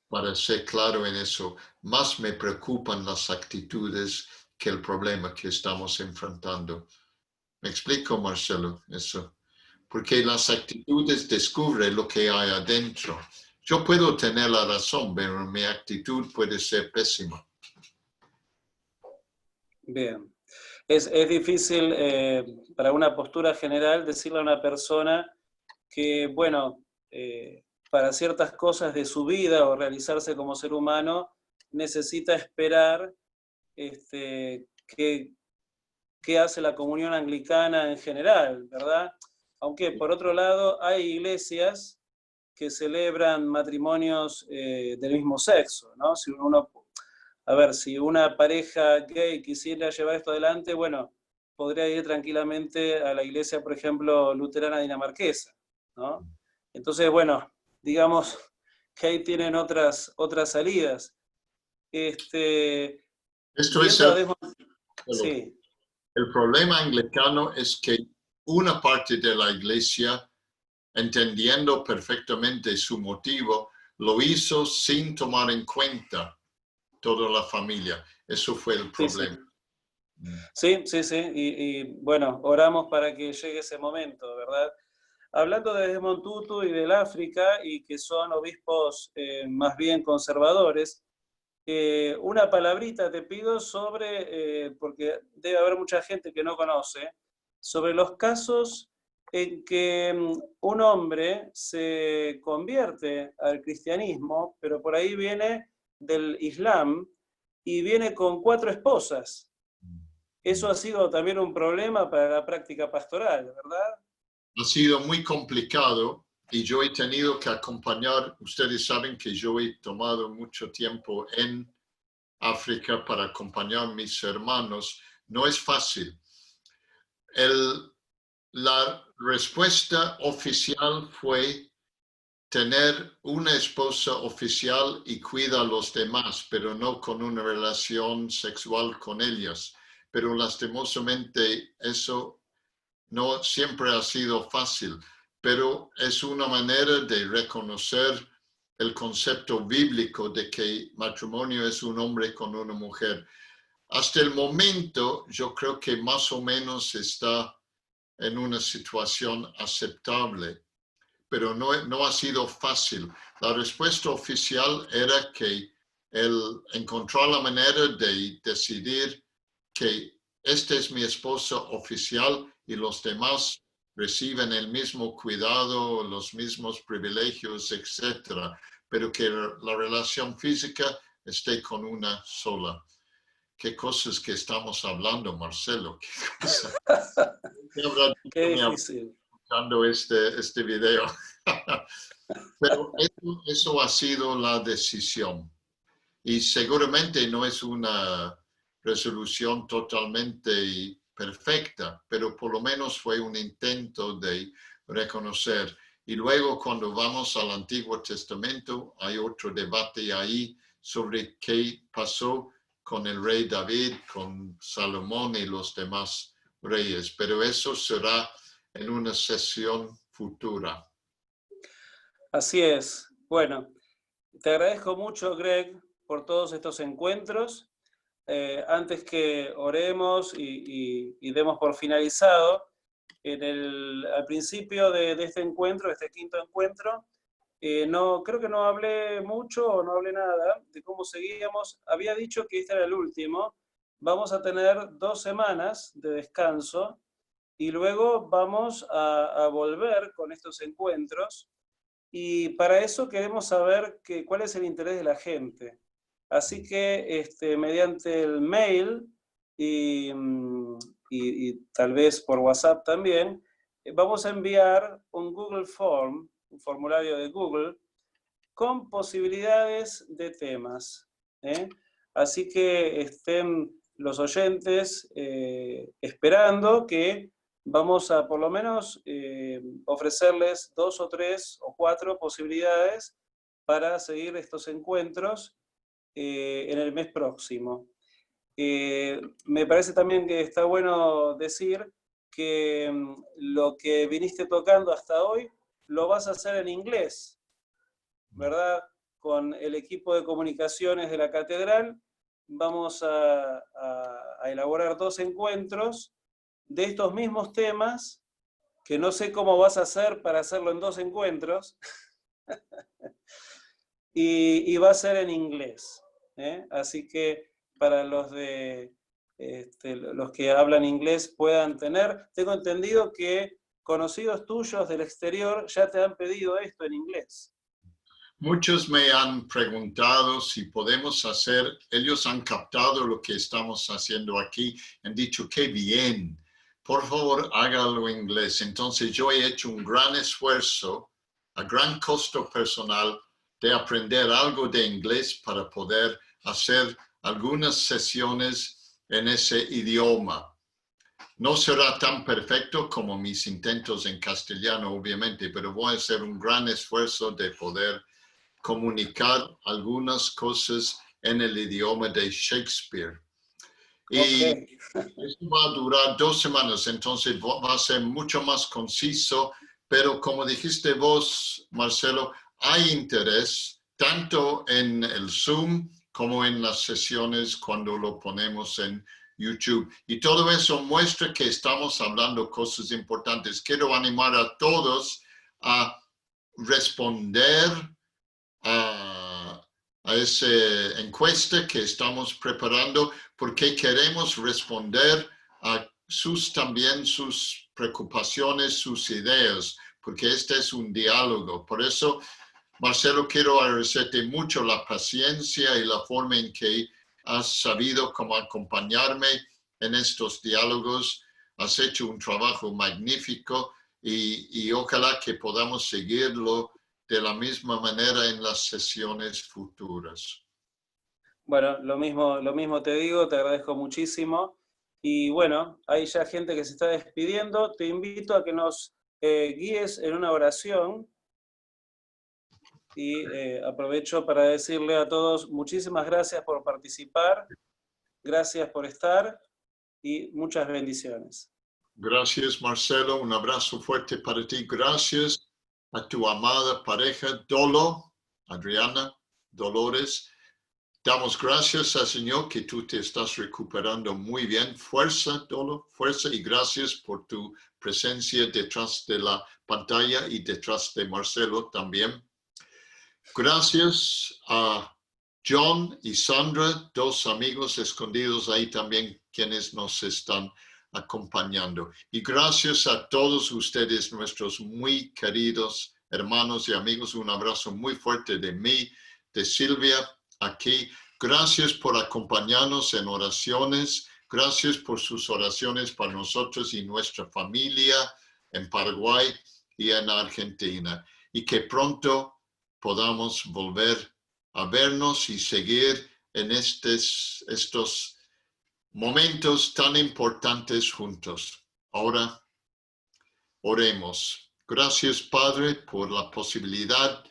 para ser claro en eso, más me preocupan las actitudes que el problema que estamos enfrentando. ¿Me explico, Marcelo, eso? Porque las actitudes descubren lo que hay adentro. Yo puedo tener la razón, pero mi actitud puede ser pésima. Bien. Es difícil para una postura general decirle a una persona que, bueno, para ciertas cosas de su vida o realizarse como ser humano, necesita esperar qué hace la comunión anglicana en general, ¿verdad? Aunque, por otro lado, hay iglesias que celebran matrimonios del mismo sexo, ¿no? Si una pareja gay quisiera llevar esto adelante, bueno, podría ir tranquilamente a la iglesia, por ejemplo, luterana dinamarquesa, ¿no? Entonces, bueno, digamos que ahí tienen otras salidas. Sí. El problema anglicano es que una parte de la iglesia, entendiendo perfectamente su motivo, lo hizo sin tomar en cuenta toda la familia. Eso fue el problema. Sí. Y bueno, oramos para que llegue ese momento, ¿verdad? Hablando de Desmond Tutu y del África, y que son obispos más bien conservadores, una palabrita te pido sobre, porque debe haber mucha gente que no conoce, sobre los casos en que un hombre se convierte al cristianismo, pero por ahí viene del Islam y viene con 4 esposas. Eso ha sido también un problema para la práctica pastoral, ¿verdad? Ha sido muy complicado y yo he tenido que acompañar. Ustedes saben que yo he tomado mucho tiempo en África para acompañar a mis hermanos. No es fácil. La respuesta oficial fue tener una esposa oficial y cuida a los demás, pero no con una relación sexual con ellas. Pero lastimosamente eso no siempre ha sido fácil, pero es una manera de reconocer el concepto bíblico de que matrimonio es un hombre con una mujer. Hasta el momento, yo creo que más o menos está en una situación aceptable, pero no ha sido fácil. La respuesta oficial era que él encontró la manera de decidir que esta es mi esposa oficial y los demás reciben el mismo cuidado, los mismos privilegios, etc. Pero que la relación física esté con una sola. ¿Qué cosas que estamos hablando, Marcelo? ¿Qué cosas? Qué difícil. Escuchando este video. Pero eso ha sido la decisión. Y seguramente no es una resolución totalmente perfecta, pero por lo menos fue un intento de reconocer. Y luego cuando vamos al Antiguo Testamento, hay otro debate ahí sobre qué pasó con el rey David, con Salomón y los demás reyes, pero eso será en una sesión futura. Así es. Bueno, te agradezco mucho, Greg, por todos estos encuentros. Antes que oremos y demos por finalizado, al principio de este encuentro, de este quinto encuentro, creo que no hablé mucho o no hablé nada de cómo seguíamos. Había dicho que este era el último. Vamos a tener 2 semanas de descanso y luego vamos a volver con estos encuentros, y para eso queremos saber cuál es el interés de la gente. Así que mediante el mail y tal vez por WhatsApp también, vamos a enviar un Google Form, un formulario de Google, con posibilidades de temas. Así que estén los oyentes esperando que vamos a por lo menos ofrecerles 2 o 3 o 4 posibilidades para seguir estos encuentros en el mes próximo. Me parece también que está bueno decir que lo que viniste tocando hasta hoy lo vas a hacer en inglés, ¿verdad? Con el equipo de comunicaciones de la catedral vamos a elaborar 2 encuentros de estos mismos temas, que no sé cómo vas a hacer para hacerlo en 2 encuentros, y va a ser en inglés. Así que para los que hablan inglés puedan tener, tengo entendido que conocidos tuyos del exterior ya te han pedido esto en inglés. Muchos me han preguntado si podemos hacer, ellos han captado lo que estamos haciendo aquí, han dicho qué bien, por favor hágalo en inglés. Entonces yo he hecho un gran esfuerzo, a gran costo personal, de aprender algo de inglés para poder hacer algunas sesiones en ese idioma. No será tan perfecto como mis intentos en castellano, obviamente, pero voy a hacer un gran esfuerzo de poder comunicar algunas cosas en el idioma de Shakespeare. Y esto va a durar 2 semanas, entonces va a ser mucho más conciso, pero como dijiste vos, Marcelo, hay interés, tanto en el Zoom como en las sesiones cuando lo ponemos en YouTube. Y todo eso muestra que estamos hablando cosas importantes. Quiero animar a todos a responder a esa encuesta que estamos preparando, porque queremos responder a también sus preocupaciones, sus ideas, porque este es un diálogo. Por eso, Marcelo, quiero agradecerte mucho la paciencia y la forma en que has sabido cómo acompañarme en estos diálogos. Has hecho un trabajo magnífico y ojalá que podamos seguirlo de la misma manera en las sesiones futuras. Bueno, lo mismo te digo, te agradezco muchísimo. Y bueno, hay ya gente que se está despidiendo. Te invito a que nos guíes en una oración. Y aprovecho para decirle a todos muchísimas gracias por participar, gracias por estar y muchas bendiciones. Gracias, Marcelo. Un abrazo fuerte para ti. Gracias a tu amada pareja, Dolo, Adriana, Dolores. Damos gracias al Señor que tú te estás recuperando muy bien. Fuerza, Dolo, fuerza, y gracias por tu presencia detrás de la pantalla y detrás de Marcelo también. Gracias a John y Sandra, dos amigos escondidos ahí también, quienes nos están acompañando. Y gracias a todos ustedes, nuestros muy queridos hermanos y amigos. Un abrazo muy fuerte de mí, de Silvia, aquí. Gracias por acompañarnos en oraciones. Gracias por sus oraciones para nosotros y nuestra familia en Paraguay y en Argentina. Y que pronto podamos volver a vernos y seguir en estos momentos tan importantes juntos. Ahora oremos. Gracias, Padre, por la posibilidad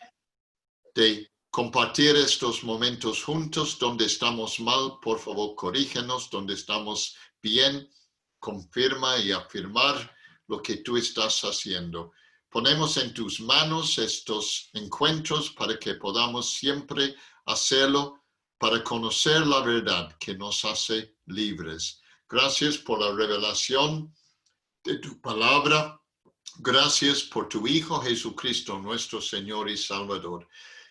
de compartir estos momentos juntos. Donde estamos mal, por favor, corrígenos. Donde estamos bien, confirma y afirmar lo que tú estás haciendo. Ponemos en tus manos estos encuentros para que podamos siempre hacerlo, para conocer la verdad que nos hace libres. Gracias por la revelación de tu palabra. Gracias por tu Hijo Jesucristo, nuestro Señor y Salvador.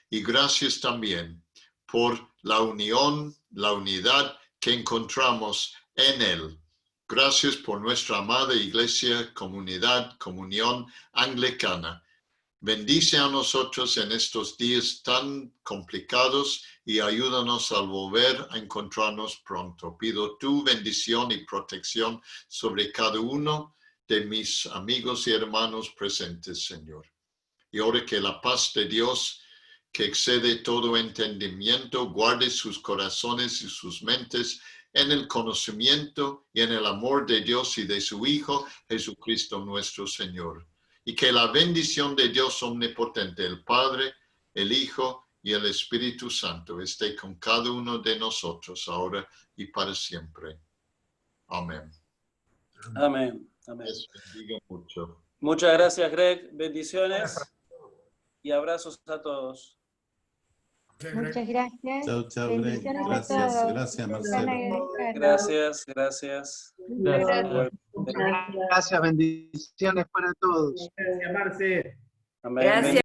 Y gracias también por la unión, la unidad que encontramos en Él. Gracias por nuestra amada Iglesia, comunidad, comunión anglicana. Bendice a nosotros en estos días tan complicados y ayúdanos a volver a encontrarnos pronto. Pido tu bendición y protección sobre cada uno de mis amigos y hermanos presentes, Señor. Y oro que la paz de Dios, que excede todo entendimiento, guarde sus corazones y sus mentes en el conocimiento y en el amor de Dios y de su Hijo, Jesucristo nuestro Señor. Y que la bendición de Dios omnipotente, el Padre, el Hijo y el Espíritu Santo, esté con cada uno de nosotros, ahora y para siempre. Amén. Amén. Amén. Les bendiga mucho. Muchas gracias, Greg. Bendiciones y abrazos a todos. Muchas gracias. Chao, chao, Greg. Bendiciones a Gracias, todos. gracias, Van a Marcelo. agradezcer. Gracias. Gracias, bendiciones para todos. Amén. Gracias.